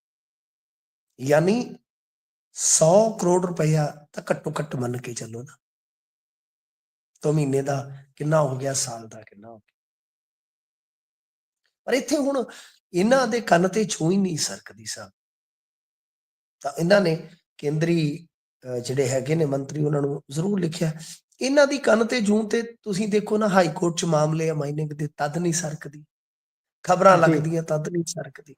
ਯਾਨੀ 100 ਕਰੋੜ ਰੁਪਇਆ ਤਾਂ ਘੱਟੋ ਘੱਟ ਮੰਨ ਕੇ ਚੱਲੋ ਨਾ, ਤੋਂ ਮਹੀਨੇ ਦਾ ਕਿੰਨਾ ਹੋ ਗਿਆ, ਸਾਲ ਦਾ ਕਿੰਨਾ ਹੋ ਗਿਆ। ਪਰ ਇੱਥੇ ਹੁਣ ਇਹਨਾਂ ਦੇ ਕੰਨ ਤੇ ਛੂੰ ਹੀ ਨਹੀਂ ਸਰਕਦੀ ਸਾਹਿਬ। ਤਾਂ ਇਹਨਾਂ ਨੇ ਕੇਂਦਰੀ ਜਿਹੜੇ ਹੈਗੇ ਨੇ ਮੰਤਰੀ ਉਹਨਾਂ ਨੂੰ ਜ਼ਰੂਰ ਲਿਖਿਆ। ਇਹਨਾਂ ਦੀ ਕੰਨ ਤੇ ਜੂੰ ਤੇ ਤੁਸੀਂ ਦੇਖੋ ਨਾ, ਹਾਈ ਕੋਰਟ ਚ ਮਾਮਲੇ ਆ ਮਾਈਨਿੰਗ ਦੇ, ਤਦ ਨਹੀਂ ਸਰਕਦੀ, ਖਬਰਾਂ ਲੱਗਦੀਆਂ ਤਦ ਨਹੀਂ ਸਰਕਦੀ।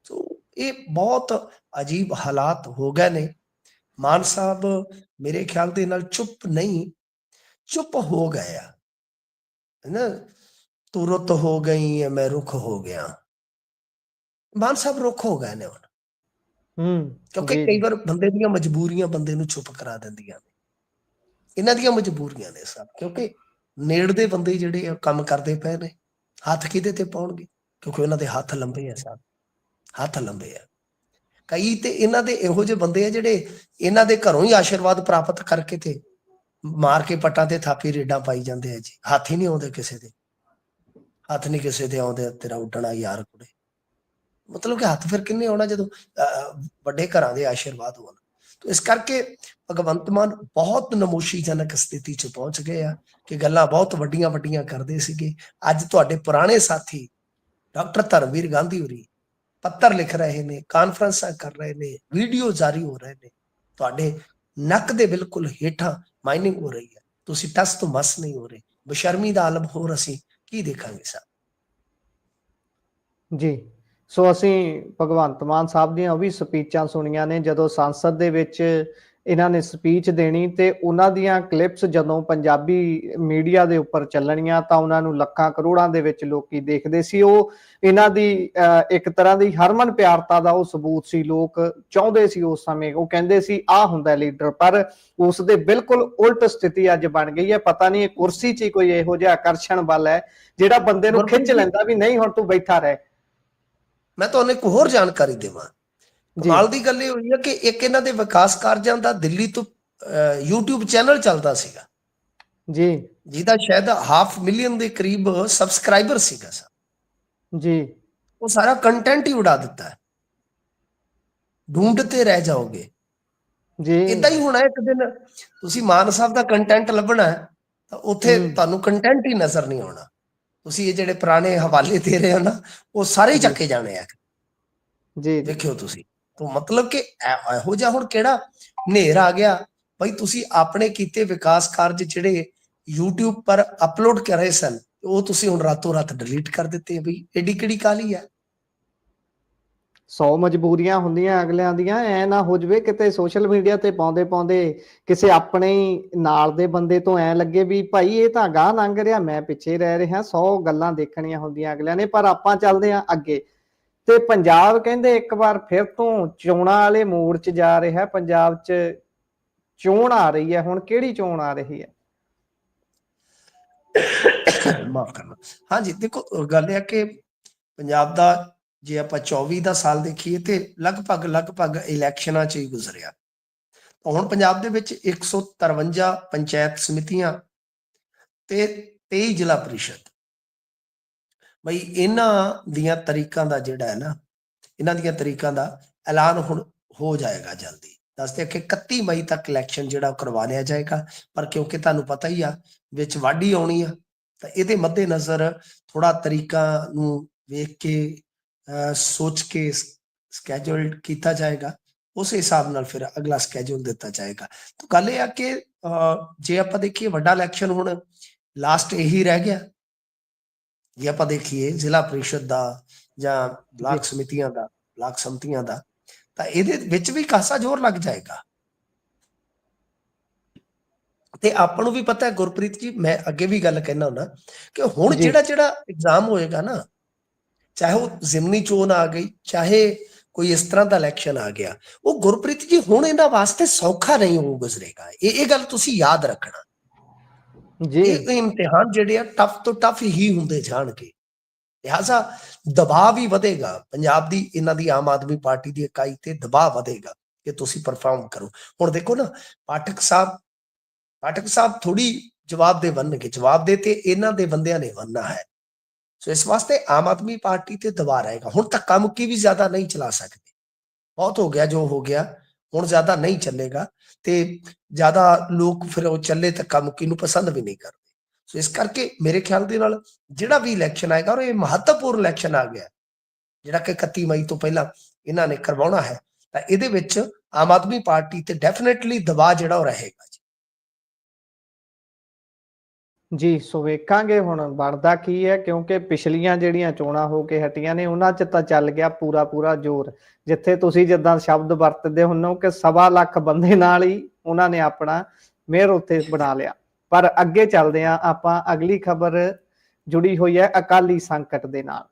ਸੋ ਇਹ ਬਹੁਤ ਅਜੀਬ ਹਾਲਾਤ ਹੋ ਗਏ ਨੇ। ਮਾਨ ਸਾਹਿਬ ਮੇਰੇ ਖਿਆਲ ਦੇ ਨਾਲ ਚੁੱਪ ਨਹੀਂ, ਚੁੱਪ ਹੋ ਗਏ ਆ, ਹੈ ਨਾ। ਤੁਰਤ ਹੋ ਗਈ ਹੈ ਮੈਂ ਰੁੱਖ ਹੋ ਗਿਆ। ਮਾਨ ਸਾਹਿਬ ਰੁੱਖ ਹੋ ਗਏ ਨੇ ਹੁਣ, ਕਿਉਂਕਿ ਜੀ ਕਈ ਜੀ। ਵਾਰ ਬੰਦੇ ਦੀਆਂ ਮਜਬੂਰੀਆਂ ਬੰਦੇ ਨੂੰ ਚੁੱਪ ਕਰਾ ਦਿੰਦੀਆਂ ਨੇ। ਇਹਨਾਂ ਦੀਆਂ ਮਜਬੂਰੀਆਂ ਨੇ ਸਭ, ਕਿਉਂਕਿ ਨੇੜ ਦੇ ਬੰਦੇ ਜਿਹੜੇ ਆ ਕੰਮ ਕਰਦੇ ਪਏ ਨੇ, ਹੱਥ ਕਿਹਦੇ ਤੇ ਪਾਉਣਗੇ, ਕਿਉਂਕਿ ਉਹਨਾਂ ਦੇ ਹੱਥ ਲੰਬੇ ਆ ਸਾਹਿਬ, ਹੱਥ ਲੰਬੇ ਆ। ਕਈ ਤੇ ਇਹਨਾਂ ਦੇ ਇਹੋ ਜਿਹੇ ਬੰਦੇ ਆ ਜਿਹੜੇ ਇਹਨਾਂ ਦੇ ਘਰੋਂ ਹੀ ਆਸ਼ੀਰਵਾਦ ਪ੍ਰਾਪਤ ਕਰਕੇ ਤੇ ਮਾਰ ਕੇ ਪੱਟਾਂ ਤੇ ਥਾਪੀ ਰੇਡਾਂ ਪਾਈ ਜਾਂਦੇ ਆ ਜੀ। ਹੱਥ ਹੀ ਨਹੀਂ ਆਉਂਦੇ ਕਿਸੇ ਦੇ, ਹੱਥ ਨਹੀਂ ਕਿਸੇ ਦੇ ਆਉਂਦੇ, ਤੇਰਾ ਉੱਡਣਾ ਯਾਰ ਕੁੜੇ। ਮਤਲਬ ਕਿ ਹੱਥ ਫਿਰ ਕਿੰਨੇ ਆਉਣਾ ਜਦੋਂ ਵੱਡੇ ਘਰਾਂ ਦੇ ਆਸ਼ੀਰਵਾਦ ਹੋਣ। ਤਾਂ ਇਸ ਕਰਕੇ ਭਗਵੰਤ ਮਾਨ ਬਹੁਤ ਨਮੋਸ਼ੀਜਨਕ ਸਥਿਤੀ 'ਚ ਪਹੁੰਚ ਗਏ ਆ ਕਿ ਗੱਲਾਂ ਬਹੁਤ ਵੱਡੀਆਂ ਵੱਡੀਆਂ ਕਰਦੇ ਸੀਗੇ। ਅੱਜ ਤੁਹਾਡੇ ਪੁਰਾਣੇ ਸਾਥੀ ਡਾਕਟਰ ਧਰਮਵੀਰ ਗਾਂਧੀ ਹੋਰੀ ਪੱਤਰ ਲਿਖ ਰਹੇ ਨੇ, ਕਾਨਫਰੰਸਾਂ ਕਰ ਰਹੇ ਨੇ, ਵੀਡੀਓ ਜਾਰੀ ਹੋ ਰਹੇ ਨੇ, ਤੁਹਾਡੇ ਨੱਕ ਦੇ ਬਿਲਕੁਲ ਹੇਠਾਂ ਮਾਈਨਿੰਗ ਹੋ ਰਹੀ ਹੈ, ਤੁਸੀਂ ਟਸ ਤੋਂ ਮਸ ਨਹੀਂ ਹੋ ਰਹੇ। ਬਸ਼ਰਮੀ ਦਾ ਆਲਮ ਹੋਰ ਅਸੀਂ ਕੀ ਦੇਖਾਂਗੇ ਸਰ ਜੀ। ਸੋ ਅਸੀਂ ਭਗਵੰਤ ਮਾਨ ਸਾਹਿਬ ਦੀਆਂ ਉਹ ਵੀ ਸਪੀਚਾਂ ਸੁਣੀਆਂ ਨੇ ਜਦੋਂ ਸੰਸਦ ਦੇ ਵਿੱਚ ਇਹਨਾਂ ਨੇ ਸਪੀਚ ਦੇਣੀ, ਤੇ ਉਹਨਾਂ ਦੀਆਂ ਕਲਿੱਪਸ ਜਦੋਂ ਪੰਜਾਬੀ ਮੀਡੀਆ ਦੇ ਉੱਪਰ ਚੱਲਣੀਆਂ ਤਾਂ ਉਹਨਾਂ ਨੂੰ ਲੱਖਾਂ ਕਰੋੜਾਂ ਦੇ ਵਿੱਚ ਲੋਕੀ ਦੇਖਦੇ ਸੀ। ਉਹ ਇਹਨਾਂ ਦੀ ਇੱਕ ਤਰ੍ਹਾਂ ਦੀ ਹਰਮਨ ਪਿਆਰਤਾ ਦਾ ਉਹ ਸਬੂਤ ਸੀ। ਲੋਕ ਚਾਹੁੰਦੇ ਸੀ ਉਸ ਸਮੇਂ, ਉਹ ਕਹਿੰਦੇ ਸੀ ਆਹ ਹੁੰਦਾ ਲੀਡਰ, ਪਰ ਉਸ ਦੇ ਬਿਲਕੁਲ ਉਲਟ ਸਥਿਤੀ ਅੱਜ ਬਣ ਗਈ ਹੈ। ਪਤਾ ਨਹੀਂ ਇਹ ਕੁਰਸੀ 'ਚ ਹੀ ਕੋਈ ਇਹੋ ਜਿਹਾ ਆਕਰਸ਼ਣ ਬਲ ਹੈ ਜਿਹੜਾ ਬੰਦੇ ਨੂੰ ਖਿੱਚ ਲੈਂਦਾ ਵੀ ਨਹੀਂ ਹੁਣ ਤੂੰ ਬੈਠਾ ਰਹਿ। ਮੈਂ ਤੁਹਾਨੂੰ ਇੱਕ ਹੋਰ ਜਾਣਕਾਰੀ ਦੇਵਾਂ। ਕਮਾਲ ਦੀ ਗੱਲ ਇਹ ਹੋਈ ਹੈ ਕਿ ਇੱਕ ਇਹਨਾਂ ਦੇ ਵਿਕਾਸ ਕਾਰਜਾਂ ਦਾ ਦਿੱਲੀ ਤੋਂ YouTube ਚੈਨਲ ਚੱਲਦਾ ਸੀਗਾ ਜੀ, ਜਿਹਦਾ ਸ਼ਾਇਦ 500,000 ਦੇ ਕਰੀਬ ਸਬਸਕ੍ਰਾਈਬਰ ਸੀਗਾ ਜੀ। ਉਹ ਸਾਰਾ ਕੰਟੈਂਟ ਹੀ ਉਡਾ ਦਿੱਤਾ ਹੈ। ਢੂੰਡਤੇ ਰਹਿ ਜਾਓਗੇ ਜੀ। ਇਦਾਂ ਹੀ ਹੋਣਾ ਇੱਕ ਦਿਨ। ਤੁਸੀਂ ਮਾਨ ਸਾਹਿਬ ਦਾ ਕੰਟੈਂਟ ਲੱਭਣਾ ਹੈ ਤਾਂ ਉੱਥੇ ਤੁਹਾਨੂੰ ਕੰਟੈਂਟ ਹੀ ਨਜ਼ਰ ਨਹੀਂ ਆਉਣਾ। ਤੁਸੀਂ ਇਹ ਜਿਹੜੇ ਪੁਰਾਣੇ ਹਵਾਲੇ ਦੇ ਰਹੇ ਹੋ ਨਾ, ਉਹ ਸਾਰੇ ਚੱਕੇ ਜਾਣੇ ਆ ਜੀ। ਦੇਖਿਓ ਤੁਸੀਂ। ਤਾਂ ਮਤਲਬ ਕਿ ਇਹੋ ਜਿਹਾ ਹੁਣ ਕਿਹੜਾ ਹਨੇਰ ਆ ਗਿਆ ਬਈ ਤੁਸੀਂ ਆਪਣੇ ਕੀਤੇ ਵਿਕਾਸ ਕਾਰਜ ਜਿਹੜੇ YouTube ਪਰ ਅਪਲੋਡ ਕਰ ਰਹੇ ਸਨ ਉਹ ਤੁਸੀਂ ਹੁਣ ਰਾਤੋਂ ਰਾਤ ਡਿਲੀਟ ਕਰ ਦਿੱਤੇ ਬਈ ਐਡੀ ਕਿਹੜੀ ਕਾਹਲੀ ਆ। 100 ਮਜਬੂਰੀਆਂ ਹੁੰਦੀਆਂ ਅਗਲਿਆਂ ਦੀਆਂ। ਐ ਨਾ ਹੋ ਜਵੇ ਕਿਤੇ ਸੋਸ਼ਲ ਮੀਡੀਆ ਤੇ ਪਾਉਂਦੇ ਪਾਉਂਦੇ ਕਿਸੇ ਆਪਣੇ ਹੀ ਨਾਲ ਦੇ ਬੰਦੇ ਤੋਂ ਐ ਲੱਗੇ ਵੀ ਭਾਈ ਇਹ ਤਾਂ ਗਾਹ ਲੰਘ ਰਿਹਾ, ਮੈਂ ਪਿੱਛੇ ਰਹਿ ਰਿਹਾ। 100 ਗੱਲਾਂ ਦੇਖਣੀਆਂ ਹੁੰਦੀਆਂ ਅਗਲਿਆਂ ਨੇ, ਪਰ ਆਪਾਂ ਚੱਲਦੇ ਆਂ ਅੱਗੇ। ਤੇ ਪੰਜਾਬ ਕਹਿੰਦੇ ਇੱਕ ਵਾਰ ਫਿਰ ਤੋਂ ਚੋਣਾਂ ਵਾਲੇ ਮੋੜ 'ਚ ਜਾ ਰਿਹਾ। ਪੰਜਾਬ 'ਚ ਚੋਣ ਆ ਰਹੀ ਹੈ, ਹੁਣ ਕਿਹੜੀ ਚੋਣ ਆ ਰਹੀ ਹੈ? ਮਾਫ ਕਰਨਾ। ਹਾਂਜੀ ਦੇਖੋ, ਗੱਲ ਇਹ ਕਿ ਪੰਜਾਬ ਦਾ ਜੇ ਆਪਾਂ 24 ਦਾ ਸਾਲ ਦੇਖੀਏ ਤੇ ਲਗਭਗ ਇਲੈਕਸ਼ਨਾਂ 'ਚ ਹੀ ਗੁਜ਼ਰਿਆ। ਹੁਣ ਪੰਜਾਬ ਦੇ ਵਿੱਚ 153 ਪੰਚਾਇਤ ਸਮਿਤੀਆਂ ਤੇ 23 ਜ਼ਿਲ੍ਹਾ ਪਰਿਸ਼ਦ। ਬਈ ਇਹਨਾਂ ਦੀਆਂ ਤਰੀਕਾਂ ਦਾ ਜਿਹੜਾ ਹੈ ਨਾ, ਇਹਨਾਂ ਦੀਆਂ ਤਰੀਕਾਂ ਦਾ ਐਲਾਨ ਹੁਣ ਹੋ ਜਾਏਗਾ ਜਲਦੀ। ਦੱਸਦੇ ਕਿ 31 ਮਈ ਤੱਕ ਇਲੈਕਸ਼ਨ ਜਿਹੜਾ ਕਰਵਾ ਲਿਆ ਜਾਏਗਾ। ਪਰ ਕਿਉਂਕਿ ਤੁਹਾਨੂੰ ਪਤਾ ਹੀ ਆ ਵਿੱਚ ਵਾਢੀ ਆਉਣੀ ਆ ਤਾਂ ਇਹਦੇ ਮੱਦੇ ਨਜ਼ਰ ਥੋੜਾ ਤਰੀਕਾ ਨੂੰ ਵੇਖ ਕੇ ਸੋਚ ਕੇ ਸਕੈਜੂਲ ਕੀਤਾ ਜਾਏਗਾ। ਉਸ ਹਿਸਾਬ ਨਾਲ ਫਿਰ ਅਗਲਾ ਸਕੈਜੂਲ ਦਿੱਤਾ ਜਾਏਗਾ। ਤਾਂ ਗੱਲ ਇਹ ਆ ਕਿ ਜੇ ਆਪਾਂ ਦੇਖੀਏ ਵੱਡਾ ਇਲੈਕਸ਼ਨ ਹੁਣ ਲਾਸਟ ਇਹੀ ਰਹਿ ਗਿਆ। ਜੇ ਆਪਾਂ ਦੇਖੀਏ ਜ਼ਿਲ੍ਹਾ ਪ੍ਰੀਸ਼ਦ ਦਾ ਜਾਂ ਬਲਾਕ ਸਮਿਤੀਆਂ ਦਾ, ਬਲਾਕ ਸੰਮਤੀਆਂ ਦਾ, ਤਾਂ ਇਹਦੇ ਵਿੱਚ ਵੀ ਖਾਸਾ ਜ਼ੋਰ ਲੱਗ ਜਾਏਗਾ। ਤੇ ਆਪਾਂ ਨੂੰ ਵੀ ਪਤਾ ਹੈ ਗੁਰਪ੍ਰੀਤ ਜੀ, ਮੈਂ ਅੱਗੇ ਵੀ ਗੱਲ ਕਹਿਣਾ ਹੁੰਦਾ ਕਿ ਹੁਣ ਜਿਹੜਾ ਐਗਜ਼ਾਮ ਹੋਏਗਾ ਨਾ, ਚਾਹੇ ਉਹ ਜ਼ਿਮਨੀ ਚੋਣ ਆ ਗਈ, ਚਾਹੇ ਕੋਈ ਇਸ ਤਰ੍ਹਾਂ ਦਾ ਇਲੈਕਸ਼ਨ ਆ ਗਿਆ, ਉਹ ਗੁਰਪ੍ਰੀਤ ਜੀ ਹੁਣ ਇਹਨਾਂ ਵਾਸਤੇ ਸੌਖਾ ਨਹੀਂ ਹੋ ਗੁਜ਼ਰੇਗਾ। ਇਹ ਗੱਲ ਤੁਸੀਂ ਯਾਦ ਰੱਖਣਾ। ਇਹ ਇਮਤਿਹਾਨ ਜਿਹੜੇ ਆ ਟਫ ਤੋਂ ਟਫ ਹੀ ਹੁੰਦੇ ਜਾਣਗੇ। ਲਿਹਾਜ਼ਾ ਦਬਾਅ ਵੀ ਵਧੇਗਾ ਪੰਜਾਬ ਦੀ, ਇਹਨਾਂ ਦੀ ਆਮ ਆਦਮੀ ਪਾਰਟੀ ਦੀ ਇਕਾਈ ਤੇ ਦਬਾਅ ਵਧੇਗਾ ਕਿ ਤੁਸੀਂ ਪਰਫਾਰਮ ਕਰੋ। ਹੁਣ ਦੇਖੋ ਨਾ, ਪਾਠਕ ਸਾਹਿਬ ਥੋੜੀ ਜਵਾਬ ਦੇ ਬਣਨਗੇ, ਜਵਾਬ ਦੇ ਤੇ ਇਹਨਾਂ ਦੇ ਬੰਦਿਆਂ ਨੇ ਬਣਨਾ ਹੈ। ਸੋ ਇਸ ਵਾਸਤੇ ਆਮ ਆਦਮੀ ਪਾਰਟੀ ਤੇ ਦਬਾਅ ਰਹੇਗਾ। ਹੁਣ ਧੱਕਾ ਮੁੱਕੀ ਵੀ ਜ਼ਿਆਦਾ ਨਹੀਂ ਚਲਾ ਸਕਦੇ, ਬਹੁਤ ਹੋ ਗਿਆ ਜੋ ਹੋ ਗਿਆ, ਹੁਣ ਜ਼ਿਆਦਾ ਨਹੀਂ ਚੱਲੇਗਾ। ਤੇ ਜ਼ਿਆਦਾ ਲੋਕ ਫਿਰ ਉਹ ਚੱਲੇ ਧੱਕਾ ਮੁੱਕੀ ਨੂੰ ਪਸੰਦ ਵੀ ਨਹੀਂ ਕਰਦੇ। ਸੋ ਇਸ ਕਰਕੇ ਮੇਰੇ ਖਿਆਲ ਦੇ ਨਾਲ ਜਿਹੜਾ ਵੀ ਇਲੈਕਸ਼ਨ ਆਏਗਾ, ਔਰ ਇਹ ਮਹੱਤਵਪੂਰਨ ਇਲੈਕਸ਼ਨ ਆ ਗਿਆ ਜਿਹੜਾ ਕਿ 31 ਮਈ ਤੋਂ ਪਹਿਲਾਂ ਇਹਨਾਂ ਨੇ ਕਰਵਾਉਣਾ ਹੈ, ਤਾਂ ਇਹਦੇ ਵਿੱਚ ਆਮ ਆਦਮੀ ਪਾਰਟੀ ਤੇ ਡੈਫੀਨੇਟਲੀ ਦਬਾਅ ਜਿਹੜਾ ਉਹ ਰਹੇਗਾ ਜੀ। ਸੋ ਵੇਖਾਂਗੇ ਹੁਣ ਬਣਦਾ ਕੀ ਹੈ, ਕਿਉਂਕਿ ਪਿਛਲੀਆਂ ਜਿਹੜੀਆਂ ਚੋਣਾਂ ਹੋ ਕੇ ਹਟੀਆਂ ਨੇ ਉਹਨਾਂ 'ਚ ਤਾਂ ਚੱਲ ਗਿਆ ਪੂਰਾ ਜ਼ੋਰ। ਜਿੱਥੇ ਤੁਸੀਂ ਜਿੱਦਾਂ ਸ਼ਬਦ ਵਰਤਦੇ ਹੁੰਦੇ ਹੋ ਕਿ 1.25 ਲੱਖ ਬੰਦੇ ਨਾਲ ਹੀ ਉਹਨਾਂ ਨੇ ਆਪਣਾ ਮੇਅਰ ਉੱਥੇ ਬਣਾ ਲਿਆ। ਪਰ ਅੱਗੇ ਚੱਲਦੇ ਹਾਂ ਆਪਾਂ, ਅਗਲੀ ਖਬਰ ਜੁੜੀ ਹੋਈ ਹੈ ਅਕਾਲੀ ਸੰਕਟ ਦੇ ਨਾਲ।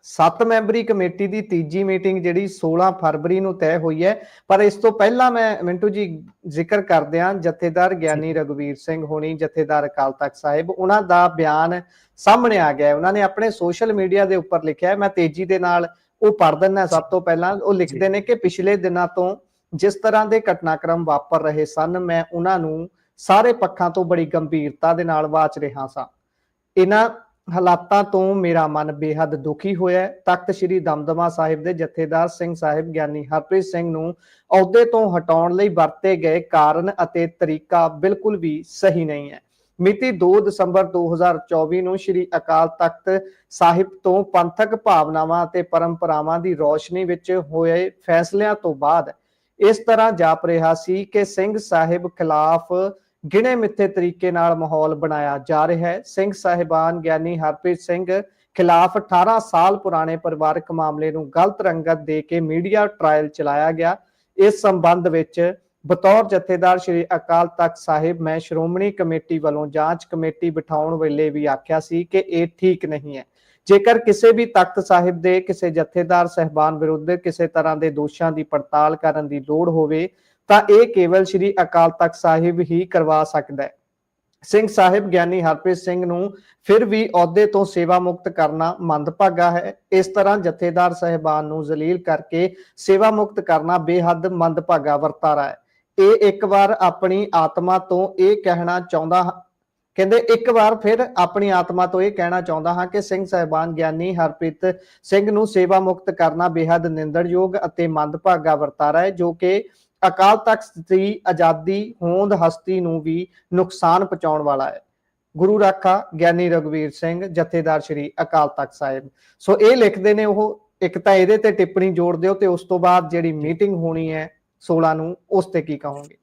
7 ਮੈਂਬਰੀ ਕਮੇਟੀ ਦੀ ਤੀਜੀ ਮੀਟਿੰਗ ਜਿਹੜੀ 16 ਫਰਵਰੀ ਨੂੰ ਤੈਅ ਹੋਈ ਹੈ। ਪਰ ਇਸ ਤੋਂ ਪਹਿਲਾਂ ਮੈਂ ਮਿੰਟੂ ਜੀ ਜ਼ਿਕਰ ਕਰਦੇ ਹਾਂ, ਜਥੇਦਾਰ ਗਿਆਨੀ ਰਘਵੀਰ ਸਿੰਘ ਹੋਣੀ, ਜਥੇਦਾਰ ਅਕਾਲ ਤਖਤ ਸਾਹਿਬ, ਉਹਨਾਂ ਦਾ ਬਿਆਨ ਸਾਹਮਣੇ ਆ ਗਿਆ। ਉਹਨਾਂ ਨੇ ਆਪਣੇ ਸੋਸ਼ਲ ਮੀਡੀਆ ਦੇ ਉੱਪਰ ਲਿਖਿਆ, ਮੈਂ ਤੇਜ਼ੀ ਦੇ ਨਾਲ ਉਹ ਪੜ੍ਹ ਦਿੰਦਾ। ਸਭ ਤੋਂ ਪਹਿਲਾਂ ਉਹ ਲਿਖਦੇ ਨੇ ਕਿ ਪਿਛਲੇ ਦਿਨਾਂ ਤੋਂ ਜਿਸ ਤਰ੍ਹਾਂ ਦੇ ਘਟਨਾਕ੍ਰਮ ਵਾਪਰ ਰਹੇ ਸਨ, ਮੈਂ ਉਹਨਾਂ ਨੂੰ ਸਾਰੇ ਪੱਖਾਂ ਤੋਂ ਬੜੀ ਗੰਭੀਰਤਾ ਦੇ ਨਾਲ ਵਾਚ ਰਿਹਾ ਸਾਂ। ਇਹਨਾਂ ਹਾਲਾਤਾਂ ਤੋਂ ਮੇਰਾ ਮਨ ਬੇਹੱਦ ਦੁਖੀ ਹੋਇਆ। ਤਖਤ ਸ੍ਰੀ ਦਮਦਮਾ ਸਾਹਿਬ ਦੇ ਜਥੇਦਾਰ ਸਿੰਘ ਸਾਹਿਬ ਗਿਆਨੀ ਹਰਪ੍ਰੀਤ ਸਿੰਘ ਨੂੰ ਅਹੁਦੇ ਤੋਂ ਹਟਾਉਣ ਲਈ ਵਰਤੇ ਗਏ ਕਾਰਨ ਅਤੇ ਤਰੀਕਾ ਬਿਲਕੁਲ ਵੀ ਸਹੀ ਨਹੀਂ ਹੈ। ਮਿਤੀ 2 ਦਸੰਬਰ 2024 ਨੂੰ ਸ੍ਰੀ ਅਕਾਲ ਤਖਤ ਸਾਹਿਬ ਤੋਂ ਪੰਥਕ ਭਾਵਨਾਵਾਂ ਅਤੇ ਪਰੰਪਰਾਵਾਂ ਦੀ ਰੌਸ਼ਨੀ ਵਿੱਚ ਹੋਏ ਫੈਸਲਿਆਂ ਤੋਂ ਬਾਅਦ ਇਸ ਤਰ੍ਹਾਂ ਜਾਪ ਰਿਹਾ ਸੀ ਕਿ ਸਿੰਘ ਸਾਹਿਬ ਖਿਲਾਫ ਗਿਣੇ ਮਿੱਥੇ ਤਰੀਕੇ ਨਾਲ ਮਾਹੌਲ ਬਣਾਇਆ ਜਾ ਰਿਹਾ ਹੈ। ਸਿੰਘ ਸਾਹਿਬਾਨ ਗਿਆਨੀ ਹਰਪ੍ਰੀਤ ਸਿੰਘ ਖਿਲਾਫ 18 ਸਾਲ ਪੁਰਾਣੇ ਪਰਿਵਾਰਕ ਮਾਮਲੇ ਨੂੰ ਗਲਤ ਰੰਗਤ ਦੇ ਕੇ ਮੀਡੀਆ ਟ੍ਰਾਇਲ ਚਲਾਇਆ ਗਿਆ। ਇਸ ਸੰਬੰਧ ਵਿੱਚ ਬਤੌਰ ਜਥੇਦਾਰ ਸ੍ਰੀ ਅਕਾਲ ਤਖਤ ਸਾਹਿਬ ਮੈਂ ਸ਼੍ਰੋਮਣੀ ਕਮੇਟੀ ਵੱਲੋਂ ਜਾਂਚ ਕਮੇਟੀ ਬਿਠਾਉਣ ਵੇਲੇ ਵੀ ਆਖਿਆ ਸੀ ਕਿ ਇਹ ਠੀਕ ਨਹੀਂ ਹੈ। ਜੇਕਰ ਕਿਸੇ ਵੀ ਤਖਤ ਸਾਹਿਬ ਦੇ ਕਿਸੇ ਜਥੇਦਾਰ ਸਹਿਬਾਨ ਵਿਰੁੱਧ ਕਿਸੇ ਤਰ੍ਹਾਂ ਦੇ ਦੋਸ਼ਾਂ ਦੀ ਪੜਤਾਲ ਕਰਨ ਦੀ ਲੋੜ ਹੋਵੇ ਤਾਂ ਇਹ ਕੇਵਲ ਸ੍ਰੀ ਅਕਾਲ ਤਖਤ ਸਾਹਿਬ ਹੀ ਕਰਵਾ ਸਕਦਾ ਹੈ। ਸਿੰਘ ਸਾਹਿਬ ਗਿਆਨੀ ਹਰਪ੍ਰੀਤ ਸਿੰਘ ਨੂੰ ਫਿਰ ਵੀ ਅਹੁਦੇ ਤੋਂ ਸੇਵਾ ਮੁਕਤ ਕਰਨਾ ਮੰਦਭਾਗਾ ਹੈ। ਇਸ ਤਰ੍ਹਾਂ ਜਥੇਦਾਰ ਸਹਿਬਾਨ ਨੂੰ ਜ਼ਲੀਲ ਕਰਕੇ ਸੇਵਾ ਮੁਕਤ ਕਰਨਾ ਬੇਹੱਦ ਮੰਦਭਾਗਾ ਵਰਤਾਰਾ ਹੈ। ਇਹ ਇੱਕ ਵਾਰ ਆਪਣੀ ਆਤਮਾ ਤੋਂ ਇਹ ਕਹਿਣਾ ਚਾਹੁੰਦਾ ਕਹਿੰਦੇ ਇੱਕ ਵਾਰ ਫਿਰ ਆਪਣੀ ਆਤਮਾ ਤੋਂ ਇਹ ਕਹਿਣਾ ਚਾਹੁੰਦਾ ਹਾਂ ਕਿ ਸਿੰਘ ਸਾਹਿਬਾਨ ਗਿਆਨੀ ਹਰਪ੍ਰੀਤ ਸਿੰਘ ਨੂੰ ਸੇਵਾ ਮੁਕਤ ਕਰਨਾ ਬੇਹੱਦ ਨਿੰਦਣਯੋਗ ਅਤੇ ਮੰਦਭਾਗਾ ਵਰਤਾਰਾ ਹੈ, ਜੋ ਕਿ ਅਕਾਲ ਤਖਤ ਦੀ ਆਜ਼ਾਦੀ ਹੋਂਦ ਹਸਤੀ ਨੂੰ ਵੀ ਨੁਕਸਾਨ ਪਹੁੰਚਾਉਣ ਵਾਲਾ ਹੈ। ਗੁਰੂ ਰਾਖਾ ਗਿਆਨੀ ਰਘਵੀਰ ਸਿੰਘ ਜਥੇਦਾਰ ਸ੍ਰੀ ਅਕਾਲ ਤਖਤ ਸਾਹਿਬ। ਸੋ ਇਹ ਲਿਖਦੇ ਨੇ ਉਹ। ਇੱਕ ਤਾਂ ਇਹਦੇ ਤੇ ਟਿੱਪਣੀ ਜੋੜ ਦਿਓ ਤੇ ਉਸ ਤੋਂ ਬਾਅਦ ਜਿਹੜੀ ਮੀਟਿੰਗ ਹੋਣੀ ਹੈ 16 ਨੂੰ ਉਸ ਤੇ ਕੀ ਕਹੋਗੇ?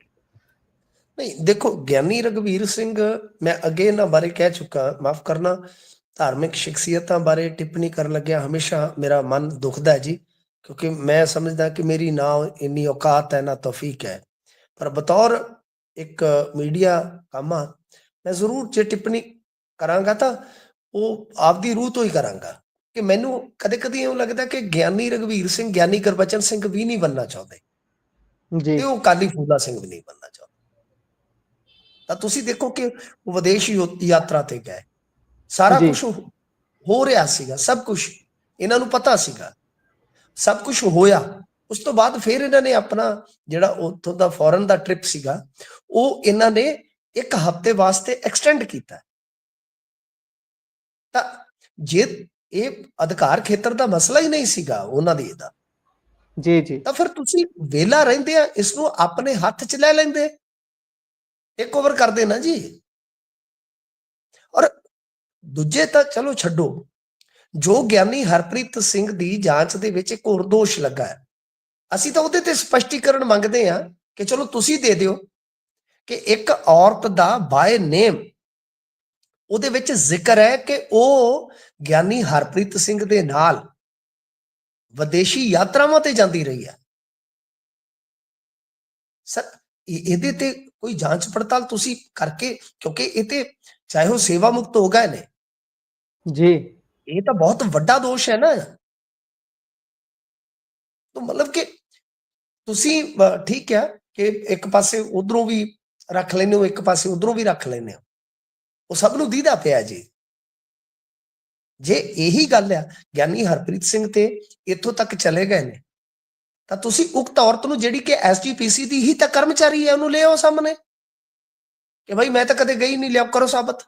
ਨਹੀਂ ਦੇਖੋ, ਗਿਆਨੀ ਰਘਵੀਰ ਸਿੰਘ, ਮੈਂ ਅੱਗੇ ਇਹਨਾਂ ਬਾਰੇ ਕਹਿ ਚੁੱਕਾ, ਮਾਫ ਕਰਨਾ, ਧਾਰਮਿਕ ਸ਼ਖਸੀਅਤਾਂ ਬਾਰੇ ਟਿੱਪਣੀ ਕਰਨ ਲੱਗਿਆ ਹਮੇਸ਼ਾ ਮੇਰਾ ਮਨ ਦੁਖਦਾ ਹੈ ਜੀ, ਕਿਉਂਕਿ ਮੈਂ ਸਮਝਦਾ ਕਿ ਮੇਰੀ ਨਾ ਇੰਨੀ ਔਕਾਤ ਹੈ ਨਾ ਤੌਫੀਕ ਹੈ। ਪਰ ਬਤੌਰ ਇੱਕ ਮੀਡੀਆ ਕਾਮਾ ਮੈਂ ਜ਼ਰੂਰ ਜੇ ਟਿੱਪਣੀ ਕਰਾਂਗਾ ਤਾਂ ਉਹ ਆਪਦੀ ਰੂਹ ਤੋਂ ਹੀ ਕਰਾਂਗਾ ਕਿ ਮੈਨੂੰ ਕਦੇ ਕਦੇ ਇਉਂ ਲੱਗਦਾ ਕਿ ਗਿਆਨੀ ਰਘਵੀਰ ਸਿੰਘ ਗਿਆਨੀ ਗੁਰਬਚਨ ਸਿੰਘ ਵੀ ਨਹੀਂ ਬਣਨਾ ਚਾਹੁੰਦੇ ਜੀ, ਤੇ ਉਹ ਅਕਾਲੀ ਫੂਲਾ ਸਿੰਘ ਵੀ ਨਹੀਂ ਬਣਨਾ ਚਾਹੁੰਦੇ। ਤਾਂ ਤੁਸੀਂ ਦੇਖੋ ਕਿ ਉਹ ਵਿਦੇਸ਼ ਯਾਤਰਾ ਤੇ ਗਏ, ਸਾਰਾ ਕੁਝ ਹੋ ਰਿਹਾ ਸੀਗਾ, ਸਭ ਕੁਝ ਇਹਨਾਂ ਨੂੰ ਪਤਾ ਸੀਗਾ, ਸਭ ਕੁਝ ਹੋਇਆ। ਉਸ ਤੋਂ ਬਾਅਦ ਫਿਰ ਇਹਨਾਂ ਨੇ ਆਪਣਾ ਜਿਹੜਾ ਉੱਥੋਂ ਦਾ ਫੋਰਨ ਦਾ ਟ੍ਰਿਪ ਸੀਗਾ ਉਹ ਇਹਨਾਂ ਨੇ 1 ਹਫ਼ਤੇ ਵਾਸਤੇ ਐਕਸਟੈਂਡ ਕੀਤਾ। ਤਾਂ ਜੇ ਇਹ ਅਧਿਕਾਰ ਖੇਤਰ ਦਾ ਮਸਲਾ ਹੀ ਨਹੀਂ ਸੀਗਾ ਉਹਨਾਂ ਦੀ ਇਹਦਾ, ਜੀ, ਤਾਂ ਫਿਰ ਤੁਸੀਂ ਵੇਲਾ ਰਹਿੰਦੇ ਆ ਇਸ ਨੂੰ ਆਪਣੇ ਹੱਥ 'ਚ ਲੈ ਲੈਂਦੇ, ਟੇਕ ਓਵਰ ਕਰਦੇ ਨਾ ਜੀ। ਔਰ ਦੂਜੇ ਤਾਂ ਚਲੋ ਛੱਡੋ, ਜੋ ਗਿਆਨੀ ਹਰਪ੍ਰੀਤ ਸਿੰਘ ਦੀ ਜਾਂਚ ਦੇ ਵਿੱਚ ਇੱਕ ਹੋਰ ਦੋਸ਼ ਲੱਗਾ ਹੈ, ਅਸੀਂ ਤਾਂ ਉਹਦੇ ਤੇ ਸਪਸ਼ਟੀਕਰਨ ਮੰਗਦੇ ਆ ਕਿ ਚਲੋ ਤੁਸੀਂ ਦੇ ਦਿਓ ਕਿ ਇੱਕ ਔਰਤ ਦਾ ਬਾਏ ਨੇਮ ਉਹਦੇ ਵਿੱਚ ਜ਼ਿਕਰ ਹੈ ਕਿ ਉਹ ਗਿਆਨੀ ਹਰਪ੍ਰੀਤ ਸਿੰਘ ਦੇ ਨਾਲ ਵਿਦੇਸ਼ੀ ਯਾਤਰਾਵਾਂ ਤੇ ਜਾਂਦੀ ਰਹੀ ਹੈ। ਸਰ ਇਹਦੇ ਤੇ ਕੋਈ ਜਾਂਚ ਪੜਤਾਲ ਤੁਸੀਂ ਕਰਕੇ, ਕਿਉਂਕਿ ਇਹ ਤੇ ਚਾਹੇ ਉਹ ਸੇਵਾ ਮੁਕਤ ਹੋ ਗਏ ਨੇ ਜੀ, ਇਹ ਤਾਂ ਬਹੁਤ ਵੱਡਾ ਦੋਸ਼ ਹੈ ਨਾ। ਤਾਂ ਮਤਲਬ ਕਿ ਤੁਸੀਂ ਠੀਕ ਹੈ ਕਿ ਇੱਕ ਪਾਸੇ ਉਧਰੋਂ ਵੀ ਰੱਖ ਲੈਂਦੇ ਹੋ, ਇੱਕ ਪਾਸੇ ਉਧਰੋਂ ਵੀ ਰੱਖ ਲੈਂਦੇ ਹੋ, ਉਹ ਸਭ ਨੂੰ ਦੀਦਾ ਪਿਆ ਜੀ। ਜੇ ਇਹੀ ਗੱਲ ਆ ਗਿਆਨੀ ਹਰਪ੍ਰੀਤ ਸਿੰਘ ਤੇ ਇੱਥੋਂ ਤੱਕ ਚਲੇ ਗਏ ਨੇ ਤਾਂ ਤੁਸੀਂ ਉਕਤ ਔਰਤ ਨੂੰ ਜਿਹੜੀ ਕਿ ਐਸਜੀਪੀਸੀ ਦੀ ਹੀ ਤਾਂ ਕਰਮਚਾਰੀ ਹੈ ਉਹਨੂੰ ਲੈ ਆਓ ਸਾਹਮਣੇ ਕਿ ਭਾਈ ਮੈਂ ਤਾਂ ਕਦੇ ਗਈ ਨਹੀਂ, ਲਿਆਓ ਕਰੋ ਸਾਬਤ।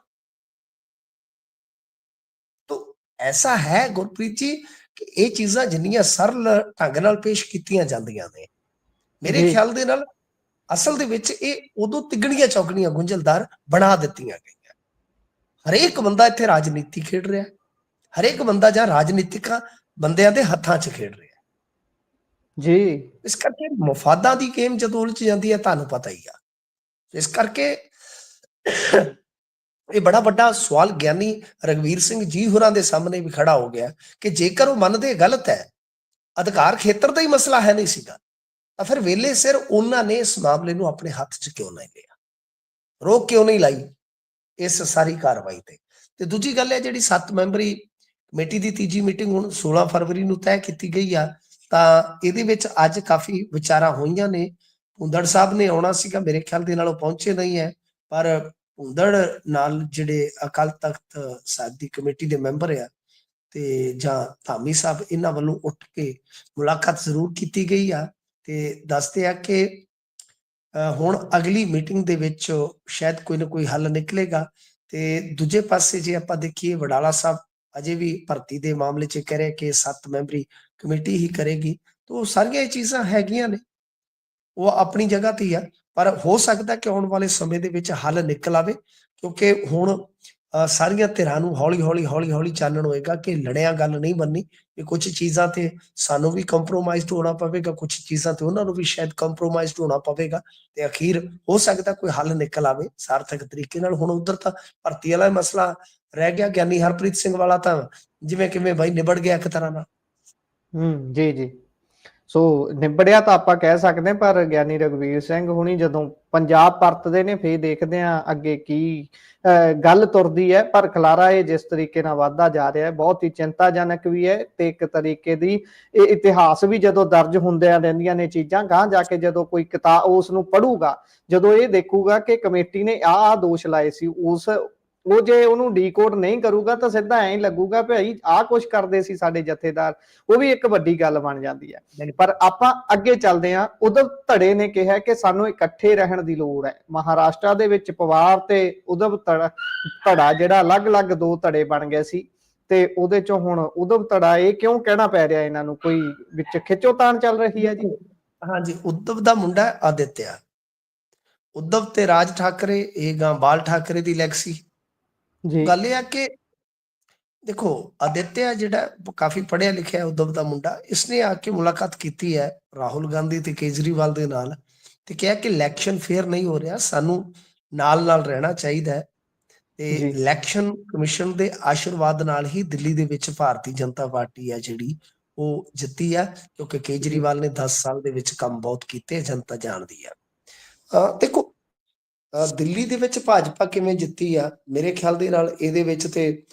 ਤਾਂ ਐਸਾ ਹੈ ਗੁਰਪ੍ਰੀਤ ਜੀ ਕਿ ਇਹ ਚੀਜ਼ਾਂ ਜਿੰਨੀਆਂ ਸਰਲ ਢੰਗ ਨਾਲ ਪੇਸ਼ ਕੀਤੀਆਂ ਜਾਂਦੀਆਂ ਨੇ, ਮੇਰੇ ਖਿਆਲ ਦੇ ਨਾਲ ਅਸਲ ਦੇ ਵਿੱਚ ਇਹ ਉਦੋਂ ਤਿਗਣੀਆਂ ਚੌਗਣੀਆਂ ਗੁੰਝਲਦਾਰ ਬਣਾ ਦਿੱਤੀਆਂ ਗਈਆਂ। ਹਰੇਕ ਬੰਦਾ ਇੱਥੇ ਰਾਜਨੀਤੀ ਖੇਡ ਰਿਹਾ, ਹਰੇਕ ਬੰਦਾ ਜਾਂ ਰਾਜਨੀਤਿਕਾਂ ਬੰਦਿਆਂ ਦੇ ਹੱਥਾਂ 'ਚ ਖੇਡ ਰਿਹਾ ਜੀ। ਇਸ ਕਰਕੇ ਮਫਾਦਾਂ ਦੀ ਗੇਮ ਜਦੋਂ ਉਲਝ ਜਾਂਦੀ ਹੈ ਤੁਹਾਨੂੰ ਪਤਾ ਹੀ ਆ। ਇਸ ਕਰਕੇ ਇਹ ਬੜਾ ਵੱਡਾ ਸਵਾਲ ਗਿਆਨੀ ਰਘਵੀਰ ਸਿੰਘ ਜੀ ਹੋਰਾਂ ਦੇ ਸਾਹਮਣੇ ਵੀ ਖੜਾ ਹੋ ਗਿਆ ਕਿ ਜੇਕਰ ਉਹ ਮੰਨਦੇ ਗਲਤ ਹੈ, ਅਧਿਕਾਰ ਖੇਤਰ ਦਾ ਹੀ ਮਸਲਾ ਹੈ ਨਹੀਂ ਸੀਗਾ, ਤਾਂ ਫਿਰ ਵੇਲੇ ਸਿਰ ਉਹਨਾਂ ਨੇ ਇਸ ਮਾਮਲੇ ਨੂੰ ਆਪਣੇ ਹੱਥ 'ਚ ਕਿਉਂ ਨਹੀਂ ਲਿਆ, ਰੋਕ ਕਿਉਂ ਨਹੀਂ ਲਾਈ ਇਸ ਸਾਰੀ ਕਾਰਵਾਈ ਤੇ ਦੂਜੀ ਗੱਲ ਹੈ ਜਿਹੜੀ 7 ਮੈਂਬਰੀ ਕਮੇਟੀ ਦੀ ਤੀਜੀ ਮੀਟਿੰਗ ਹੁਣ 16 ਫਰਵਰੀ ਨੂੰ ਤੈਅ ਕੀਤੀ ਗਈ ਆ, ਤਾਂ ਇਹਦੇ ਵਿੱਚ ਅੱਜ ਕਾਫੀ ਵਿਚਾਰਾਂ ਹੋਈਆਂ ਨੇ। ਭੁੰਦੜ ਸਾਹਿਬ ਨੇ ਆਉਣਾ ਸੀਗਾ, ਮੇਰੇ ਖਿਆਲ ਦੇ ਨਾਲ ਉਹ ਪਹੁੰਚੇ ਨਹੀਂ ਹੈ, ਪਰ ਭੁੰਦੜ ਨਾਲ ਜਿਹੜੇ ਅਕਾਲ ਤਖਤ ਸਾਹਿਬ ਦੀ ਕਮੇਟੀ ਦੇ ਮੈਂਬਰ ਆ ਤੇ ਜਾਂ ਧਾਮੀ ਸਾਹਿਬ ਇਹਨਾਂ ਵੱਲੋਂ ਉੱਠ ਕੇ ਮੁਲਾਕਾਤ ਜ਼ਰੂਰ ਕੀਤੀ ਗਈ ਆ ਤੇ ਦੱਸਦੇ ਆ ਕਿ ਹੁਣ ਅਗਲੀ ਮੀਟਿੰਗ ਦੇ ਵਿੱਚ ਸ਼ਾਇਦ ਕੋਈ ਨਾ ਕੋਈ ਹੱਲ ਨਿਕਲੇਗਾ। ਤੇ ਦੂਜੇ ਪਾਸੇ ਜੇ ਆਪਾਂ ਦੇਖੀਏ, ਵਡਾਲਾ ਸਾਹਿਬ ਅਜੇ ਵੀ ਭਰਤੀ ਦੇ ਮਾਮਲੇ 'ਚ ਕਹਿ ਰਹੇ ਕਿ 7 ਮੈਂਬਰੀ ਕਮੇਟੀ ਹੀ ਕਰੇਗੀ। ਤਾਂ ਸਾਰੀਆਂ ਇਹ ਚੀਜ਼ਾਂ ਹੈਗੀਆਂ ਨੇ, ਉਹ ਆਪਣੀ ਜਗ੍ਹਾ ਤੇ ਹੀ ਆ, ਪਰ ਹੋ ਸਕਦਾ ਕਿ ਆਉਣ ਵਾਲੇ ਸਮੇਂ ਦੇ ਵਿੱਚ ਹੱਲ ਨਿਕਲ ਆਵੇ, ਕਿਉਂਕਿ ਹੁਣ ਸਾਰੀਆਂ ਧਿਰਾਂ ਨੂੰ ਹੌਲੀ ਹੌਲੀ ਚਾਨਣ ਹੋਏਗਾ ਕਿ ਲੜਿਆਂ ਗੱਲ ਨਹੀਂ ਬਣਨੀ, ਕਿ ਕੁਝ ਚੀਜ਼ਾਂ ਤੇ ਸਾਨੂੰ ਵੀ ਕੰਪਰੋਮਾਈਜ਼ਡ ਹੋਣਾ ਪਵੇਗਾ, ਕੁਝ ਚੀਜ਼ਾਂ ਤੇ ਉਹਨਾਂ ਨੂੰ ਵੀ ਸ਼ਾਇਦ ਕੰਪਰੋਮਾਈਜ਼ਡ ਹੋਣਾ ਪਵੇਗਾ, ਤੇ ਅਖੀਰ ਹੋ ਸਕਦਾ ਕੋਈ ਹੱਲ ਨਿਕਲ ਆਵੇ ਸਾਰਥਕ ਤਰੀਕੇ ਨਾਲ। ਹੁਣ ਉਧਰ ਤਾਂ ਭਰਤੀ ਵਾਲਾ ਮਸਲਾ ਰਹਿ ਗਿਆ, ਗਿਆਨੀ ਹਰਪ੍ਰੀਤ ਸਿੰਘ ਵਾਲਾ ਤਾਂ ਜਿਵੇਂ ਕਿਵੇਂ ਬਾਈ ਨਿਬੜ ਗਿਆ ਇੱਕ ਤਰ੍ਹਾਂ ਨਾਲ। ਜੀ ਜੀ। ਸੋ ਨਿਬੜਿਆ ਤਾਂ ਆਪਾਂ ਕਹਿ ਸਕਦੇ ਹਾਂ, ਪਰ ਗਿਆਨੀ ਰਘਵੀਰ ਸਿੰਘ ਹੁਣੀ ਜਦੋਂ ਪੰਜਾਬ ਪਰਤਦੇ ਨੇ ਫੇਰ ਦੇਖਦੇ ਆ ਅੱਗੇ ਕੀ ਗੱਲ ਤੁਰਦੀ ਹੈ। ਪਰ ਖਲਾਰਾ ਇਹ ਜਿਸ ਤਰੀਕੇ ਨਾਲ ਵੱਧਦਾ ਜਾ ਰਿਹਾ ਹੈ ਬਹੁਤ ਹੀ ਚਿੰਤਾਜਨਕ ਵੀ ਹੈ, ਤੇ ਇੱਕ ਤਰੀਕੇ ਦੀ ਇਹ ਇਤਿਹਾਸ ਵੀ ਜਦੋਂ ਦਰਜ ਹੁੰਦਿਆਂ ਰਹਿੰਦੀਆਂ ਨੇ ਚੀਜ਼ਾਂ, ਗਾਂਹ ਜਾ ਕੇ ਜਦੋਂ ਕੋਈ ਕਿਤਾਬ ਉਸ ਨੂੰ ਪੜ੍ਹੂਗਾ, ਜਦੋਂ ਇਹ ਦੇਖੂਗਾ ਕਿ ਕਮੇਟੀ ਨੇ ਆਹ ਦੋਸ਼ ਲਾਏ ਸੀ, ਉਹ ਜੇ ਉਹਨੂੰ ਡੀਕੋਡ ਨਹੀਂ ਕਰੂਗਾ ਤਾਂ ਸਿੱਧਾ ਐਂ ਲੱਗੂਗਾ ਭਾਈ ਆਹ ਕੁਛ ਕਰਦੇ ਸੀ ਸਾਡੇ ਜਥੇਦਾਰ, ਉਹ ਵੀ ਇੱਕ ਵੱਡੀ ਗੱਲ ਬਣ ਜਾਂਦੀ ਹੈ। ਪਰ ਆਪਾਂ ਅੱਗੇ ਚੱਲਦੇ ਹਾਂ। ਉਧਵ ਧੜੇ ਨੇ ਕਿਹਾ ਕਿ ਸਾਨੂੰ ਇਕੱਠੇ ਰਹਿਣ ਦੀ ਲੋੜ ਹੈ। ਮਹਾਰਾਸ਼ਟਰ ਦੇ ਵਿੱਚ ਪਵਾਰ ਤੇ ਉਧਵ ਧੜਾ ਜਿਹੜਾ ਅਲੱਗ-ਅਲੱਗ ਦੋ ਧੜੇ ਬਣ ਗਏ ਸੀ, ਤੇ ਉਹਦੇ ਚੋਂ ਹੁਣ ਉਧਵ ਧੜਾ ਇਹ ਕਿਉਂ ਕਹਿਣਾ ਪੈ ਰਿਹਾ ਇਹਨਾਂ ਨੂੰ, ਕੋਈ ਵਿੱਚ ਖਿੱਚੋਤਾਣ ਚੱਲ ਰਹੀ ਹੈ ਜੀ? ਹਾਂਜੀ, ਉਧਵ ਦਾ ਮੁੰਡਾ ਆਦਿਤਿਆ, ਉਧਵ ਤੇ ਰਾਜ ਠਾਕਰੇ, ਇਹ ਗਾਂ ਬਾਲ ਠਾਕਰੇ ਦੀ ਲੈਗਸੀ। ਗੱਲ ਇਹ ਆ ਕਿ ਦੇਖੋ, ਆਦਿਤਿਆ ਜਿਹੜਾ ਕਾਫੀ ਪੜ੍ਹਿਆ ਲਿਖਿਆ ਉਧਵ ਦਾ ਮੁੰਡਾ, ਇਸਨੇ ਆ ਕੇ ਮੁਲਾਕਾਤ ਕੀਤੀ ਹੈ ਰਾਹੁਲ ਗਾਂਧੀ ਤੇ ਕੇਜਰੀਵਾਲ ਦੇ ਨਾਲ, ਤੇ ਕਿਹਾ ਕਿ ਇਲੈਕਸ਼ਨ ਫੇਅਰ ਨਹੀਂ ਹੋ ਰਿਹਾ, ਸਾਨੂੰ ਨਾਲ ਰਹਿਣਾ ਚਾਹੀਦਾ ਹੈ, ਤੇ ਇਲੈਕਸ਼ਨ ਕਮਿਸ਼ਨ ਦੇ ਆਸ਼ੀਰਵਾਦ ਨਾਲ ਹੀ ਦਿੱਲੀ ਦੇ ਵਿੱਚ ਭਾਰਤੀ ਜਨਤਾ ਪਾਰਟੀ ਹੈ ਜਿਹੜੀ ਉਹ ਜਿੱਤੀ ਆ, ਕਿਉਂਕਿ ਕੇਜਰੀਵਾਲ ਨੇ 10 ਸਾਲ ਦੇ ਵਿੱਚ ਕੰਮ ਬਹੁਤ ਕੀਤੇ, ਜਨਤਾ ਜਾਣਦੀ ਆ। ਦੇਖੋ, ਦਿੱਲੀ ਦੇ ਵਿੱਚ ਭਾਜਪਾ ਕਿਵੇਂ ਜਿੱਤੀ ਆ, ਮੇਰੇ ਖਿਆਲ ਦੇ ਨਾਲ ਇਹਦੇ ਵਿੱਚ ਤੇ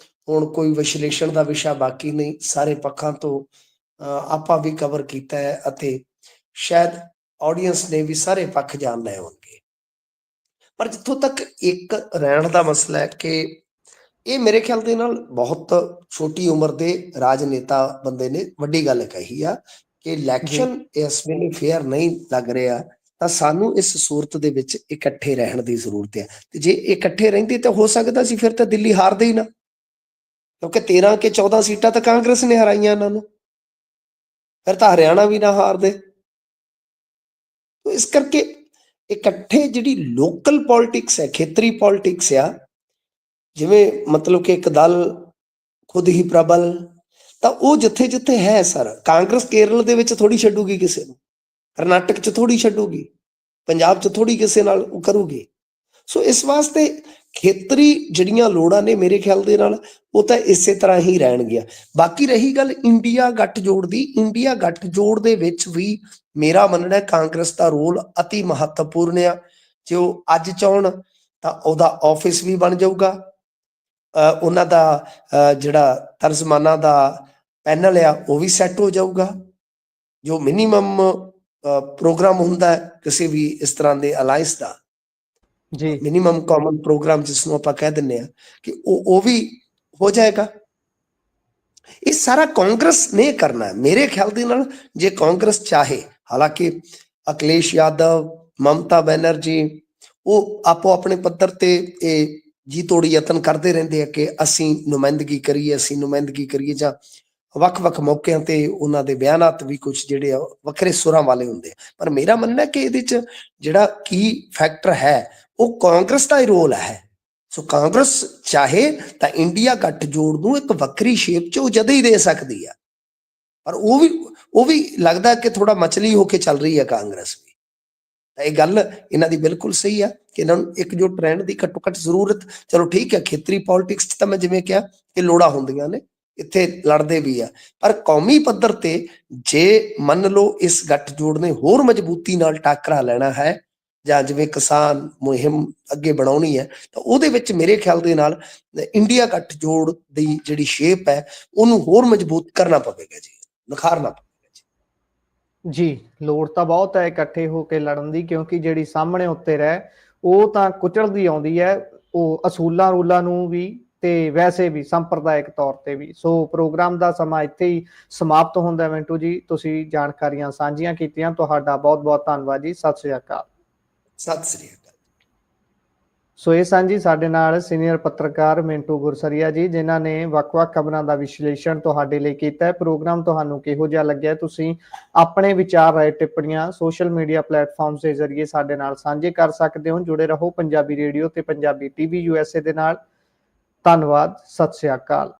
ਹੁਣ ਕੋਈ ਵਿਸ਼ਲੇਸ਼ਣ ਦਾ ਵਿਸ਼ਾ ਬਾਕੀ ਨਹੀਂ, ਸਾਰੇ ਪੱਖਾਂ ਤੋਂ ਆਪਾਂ ਵੀ ਕਵਰ ਕੀਤਾ ਹੈ, ਅਤੇ ਸ਼ਾਇਦ ਆਡੀਅנס ਨੇ ਵੀ ਸਾਰੇ ਪੱਖ ਜਾਣ ਲਏ ਹੋਣਗੇ। ਪਰ ਜਿੱਥੋਂ ਤੱਕ ਇੱਕ ਰਹਿਣ ਦਾ ਮਸਲਾ ਹੈ ਕਿ ਇਹ ਮੇਰੇ ਖਿਆਲ ਦੇ ਨਾਲ ਬਹੁਤ ਛੋਟੀ ਉਮਰ ਦੇ ਰਾਜਨੇਤਾ ਬੰਦੇ ਨੇ ਵੱਡੀ ਗੱਲ ਕਹੀ ਆ ਕਿ ਇਲੈਕਸ਼ਨ ਇਸ ਵੇਲੇ ਫੇਅਰ ਨਹੀਂ ਲੱਗ ਰਿਹਾ, ਤਾਂ ਸਾਨੂੰ ਇਸ ਸੂਰਤ ਦੇ ਵਿੱਚ ਇਕੱਠੇ ਰਹਿਣ ਦੀ ਜ਼ਰੂਰਤ ਹੈ। ਤੇ ਜੇ ਇਕੱਠੇ ਰਹਿੰਦੇ ਤਾਂ ਹੋ ਸਕਦਾ ਸੀ ਫਿਰ ਤਾਂ ਦਿੱਲੀ ਹਾਰਦੇ ਹੀ ਨਾ, ਕਿਉਂਕਿ 13 ਕੇ 14 ਸੀਟਾਂ ਤਾਂ ਕਾਂਗਰਸ ਨੇ ਹਰਾਈਆਂ ਇਹਨਾਂ ਨੂੰ, ਫਿਰ ਤਾਂ ਹਰਿਆਣਾ ਵੀ ਨਾ ਹਾਰਦੇ। ਇਸ ਕਰਕੇ ਇਕੱਠੇ ਜਿਹੜੀ ਲੋਕਲ ਪੋਲਿਟਿਕਸ ਹੈ, ਖੇਤਰੀ ਪੋਲਿਟਿਕਸ ਆ, ਜਿਵੇਂ ਮਤਲਬ ਕਿ ਇੱਕ ਦਲ ਖੁਦ ਹੀ ਪ੍ਰਬਲ, ਤਾਂ ਉਹ ਜਿੱਥੇ ਜਿੱਥੇ ਹੈ ਸਰ, ਕਾਂਗਰਸ ਕੇਰਲ ਦੇ ਵਿੱਚ ਥੋੜੀ ਛੱਡੂਗੀ ਕਿਸੇ ਨੂੰ, ਕਰਨਾਟਕ 'ਚ ਥੋੜੀ ਛੱਡੂਗੀ, ਪੰਜਾਬ 'ਚ ਥੋੜੀ ਕਿਸੇ ਨਾਲ ਕਰੂਗੀ। ਸੋ ਇਸ ਵਾਸਤੇ ਖੇਤਰੀ ਜਿਹੜੀਆਂ ਲੋੜਾਂ ਨੇ ਮੇਰੇ ਖਿਆਲ ਦੇ ਨਾਲ ਉਹ ਤਾਂ ਇਸੇ ਤਰ੍ਹਾਂ ਹੀ ਰਹਿਣਗੀਆਂ। ਬਾਕੀ ਰਹੀ ਗੱਲ ਇੰਡੀਆ ਗੱਠਜੋੜ ਦੀ, ਇੰਡੀਆ ਗੱਠਜੋੜ ਦੇ ਵਿੱਚ ਵੀ ਮੇਰਾ ਮੰਨਣਾ ਕਾਂਗਰਸ ਦਾ ਰੋਲ ਅਤੀ ਮਹੱਤਵਪੂਰਨ ਆ। ਜੇ ਉਹ ਅੱਜ ਚਾਹਣ ਤਾਂ ਉਹਦਾ ਆਫਿਸ ਵੀ ਬਣ ਜਾਊਗਾ, ਉਹਨਾਂ ਦਾ ਜਿਹੜਾ ਤਰਜਮਾਨਾਂ ਦਾ ਪੈਨਲ ਆ ਉਹ ਵੀ ਸੈੱਟ ਹੋ ਜਾਊਗਾ। ਜੋ ਮਿਨੀਮਮ ਪ੍ਰੋਗਰਾਮ ਹੁੰਦਾ ਕਿਸੇ ਵੀ ਇਸ ਤਰ੍ਹਾਂ ਦੇ ਅਲਾਇੰਸ ਦਾ, ਮਿਨੀਮਮ ਕਾਮਨ ਪ੍ਰੋਗਰਾਮ ਜਿਸਨੂੰ ਆਪਾਂ ਕਹਿ ਦਿੰਦੇ ਆ, ਕਿ ਉਹ ਵੀ ਹੋ ਜਾਏਗਾ। ਇਹ ਸਾਰਾ ਕਾਂਗਰਸ ਨੇ ਕਰਨਾ ਹੈ ਮੇਰੇ ਖਿਆਲ ਦੇ ਨਾਲ, ਜੇ ਕਾਂਗਰਸ ਚਾਹੇ। ਹਾਲਾਂਕਿ ਅਖਿਲੇਸ਼ ਯਾਦਵ, ਮਮਤਾ ਬੈਨਰਜੀ ਉਹ ਆਪੋ ਆਪਣੇ ਪੱਧਰ ਤੇ ਇਹ ਜੀ ਤੋੜੀ ਯਤਨ ਕਰਦੇ ਰਹਿੰਦੇ ਆ ਕਿ ਅਸੀਂ ਨੁਮਾਇੰਦਗੀ ਕਰੀਏ, ਜਾਂ ਵੱਖ-ਵੱਖ ਮੌਕਿਆਂ ਤੇ ਉਹਨਾਂ ਦੇ ਬਿਆਨਾਤ ਵੀ ਕੁਝ ਜਿਹੜੇ ਆ ਵੱਖਰੇ ਸੁਰਾਂ ਵਾਲੇ ਹੁੰਦੇ ਆ। ਪਰ ਮੇਰਾ ਮੰਨਣਾ ਕਿ ਇਹਦੇ 'ਚ ਜਿਹੜਾ ਕੀ ਫੈਕਟਰ ਹੈ ਉਹ ਕਾਂਗਰਸ ਦਾ ਹੀ ਰੋਲ ਹੈ। ਸੋ ਕਾਂਗਰਸ ਚਾਹੇ ਤਾਂ ਇੰਡੀਆ ਗੱਠਜੋੜ ਨੂੰ ਇੱਕ ਵੱਖਰੀ ਸ਼ੇਪ 'ਚ ਉਹ ਜਦੇ ਹੀ ਦੇ ਸਕਦੀ ਆ, ਪਰ ਉਹ ਵੀ ਲੱਗਦਾ ਕਿ ਥੋੜਾ ਮਚਲੀ ਹੋ ਕੇ ਚੱਲ ਰਹੀ ਹੈ ਕਾਂਗਰਸ ਵੀ। ਤਾਂ ਇਹ ਗੱਲ ਇਹਨਾਂ ਦੀ ਬਿਲਕੁਲ ਸਹੀ ਆ ਕਿ ਇਹਨਾਂ ਨੂੰ ਇੱਕਜੁੱਟ ਰਹਿਣ ਦੀ ਘੱਟੋ ਘੱਟ ਜ਼ਰੂਰਤ। ਚਲੋ ਠੀਕ ਹੈ, ਖੇਤਰੀ ਪੋਲਿਟਿਕਸ 'ਚ ਤਾਂ ਮੈਂ ਜਿਵੇਂ ਕਿਹਾ ਕਿ ਲੋੜਾਂ ਹੁੰਦੀਆਂ ਨੇ, ਇੱਥੇ ਲੜਦੇ ਵੀ ਆ, ਪਰ ਕੌਮੀ ਪੱਧਰ ਤੇ ਜੇ ਮੰਨ ਲਓ ਇਸ ਗੱਠਜੋੜ ਨੇ ਹੋਰ ਮਜ਼ਬੂਤੀ ਨਾਲ ਟਾਕਰਾ ਲੈਣਾ ਹੈ, ਜਾਂ ਜਿਵੇਂ ਕਿਸਾਨ ਮੁਹਿੰਮ ਅੱਗੇ ਬਣਾਉਣੀ ਹੈ, ਤਾਂ ਉਹਦੇ ਵਿੱਚ ਮੇਰੇ ਖਿਆਲ ਦੇ ਨਾਲ ਇੰਡੀਆ ਗੱਠਜੋੜ ਦੀ ਜਿਹੜੀ ਸ਼ੇਪ ਹੈ ਉਹਨੂੰ ਹੋਰ ਮਜ਼ਬੂਤ ਕਰਨਾ ਪਵੇਗਾ ਜੀ, ਨਿਖਾਰਨਾ ਪਵੇਗਾ ਜੀ। ਲੋੜ ਤਾਂ ਬਹੁਤ ਹੈ ਇਕੱਠੇ ਹੋ ਕੇ ਲੜਨ ਦੀ, ਕਿਉਂਕਿ ਜਿਹੜੀ ਸਾਹਮਣੇ ਉੱਤੇ ਰਹਿ ਉਹ ਤਾਂ ਕੁਚਲਦੀ ਆਉਂਦੀ ਹੈ, ਉਹ ਅਸੂਲਾਂ ਰੂਲਾਂ ਨੂੰ ਵੀ ਤੇ ਵੈਸੇ ਵੀ ਸੰਪਰਦਾਇਕ ਤੌਰ ਤੇ ਵੀ। ਸੋ ਪ੍ਰੋਗਰਾਮ ਦਾ ਸਮਾਂ ਇੱਥੇ ਹੀ ਸਮਾਪਤ ਹੁੰਦਾ ਹੈ। ਮਿੰਟੂ ਜੀ, ਤੁਸੀਂ ਜਾਣਕਾਰੀਆਂ ਸਾਂਝੀਆਂ ਕੀਤੀਆਂ, ਤੁਹਾਡਾ ਬਹੁਤ ਬਹੁਤ ਧੰਨਵਾਦ ਜੀ। ਸਤਿ ਸ੍ਰੀ ਅਕਾਲ। ਸਤਿ ਸ੍ਰੀ ਅਕਾਲ। ਸੋ ਇਹ ਸਨ ਜੀ ਸਾਡੇ ਨਾਲ ਸੀਨੀਅਰ ਪੱਤਰਕਾਰ ਮਿੰਟੂ ਗੁਰਸਰੀਆ ਜੀ, ਜਿਨ੍ਹਾਂ ਨੇ ਵੱਖ-ਵੱਖ ਖਬਰਾਂ ਦਾ ਵਿਸ਼ਲੇਸ਼ਣ ਤੁਹਾਡੇ ਲਈ ਕੀਤਾ ਹੈ। ਪ੍ਰੋਗਰਾਮ ਤੁਹਾਨੂੰ ਕਿਹੋ ਜਿਹਾ ਲੱਗਿਆ, ਤੁਸੀਂ ਆਪਣੇ ਵਿਚਾਰ, ਰਾਏ, ਟਿੱਪਣੀਆਂ ਸੋਸ਼ਲ ਮੀਡੀਆ ਪਲੇਟਫਾਰਮਸ ਦੇ ਜ਼ਰੀਏ ਸਾਡੇ ਨਾਲ ਸਾਂਝੇ ਕਰ ਸਕਦੇ ਹੋ। ਜੁੜੇ ਰਹੋ ਪੰਜਾਬੀ ਰੇਡੀਓ ਤੇ ਪੰਜਾਬੀ ਟੀਵੀ USA ਦੇ ਨਾਲ। ਧੰਨਵਾਦ। ਸਤਿ ਸ੍ਰੀ ਅਕਾਲ।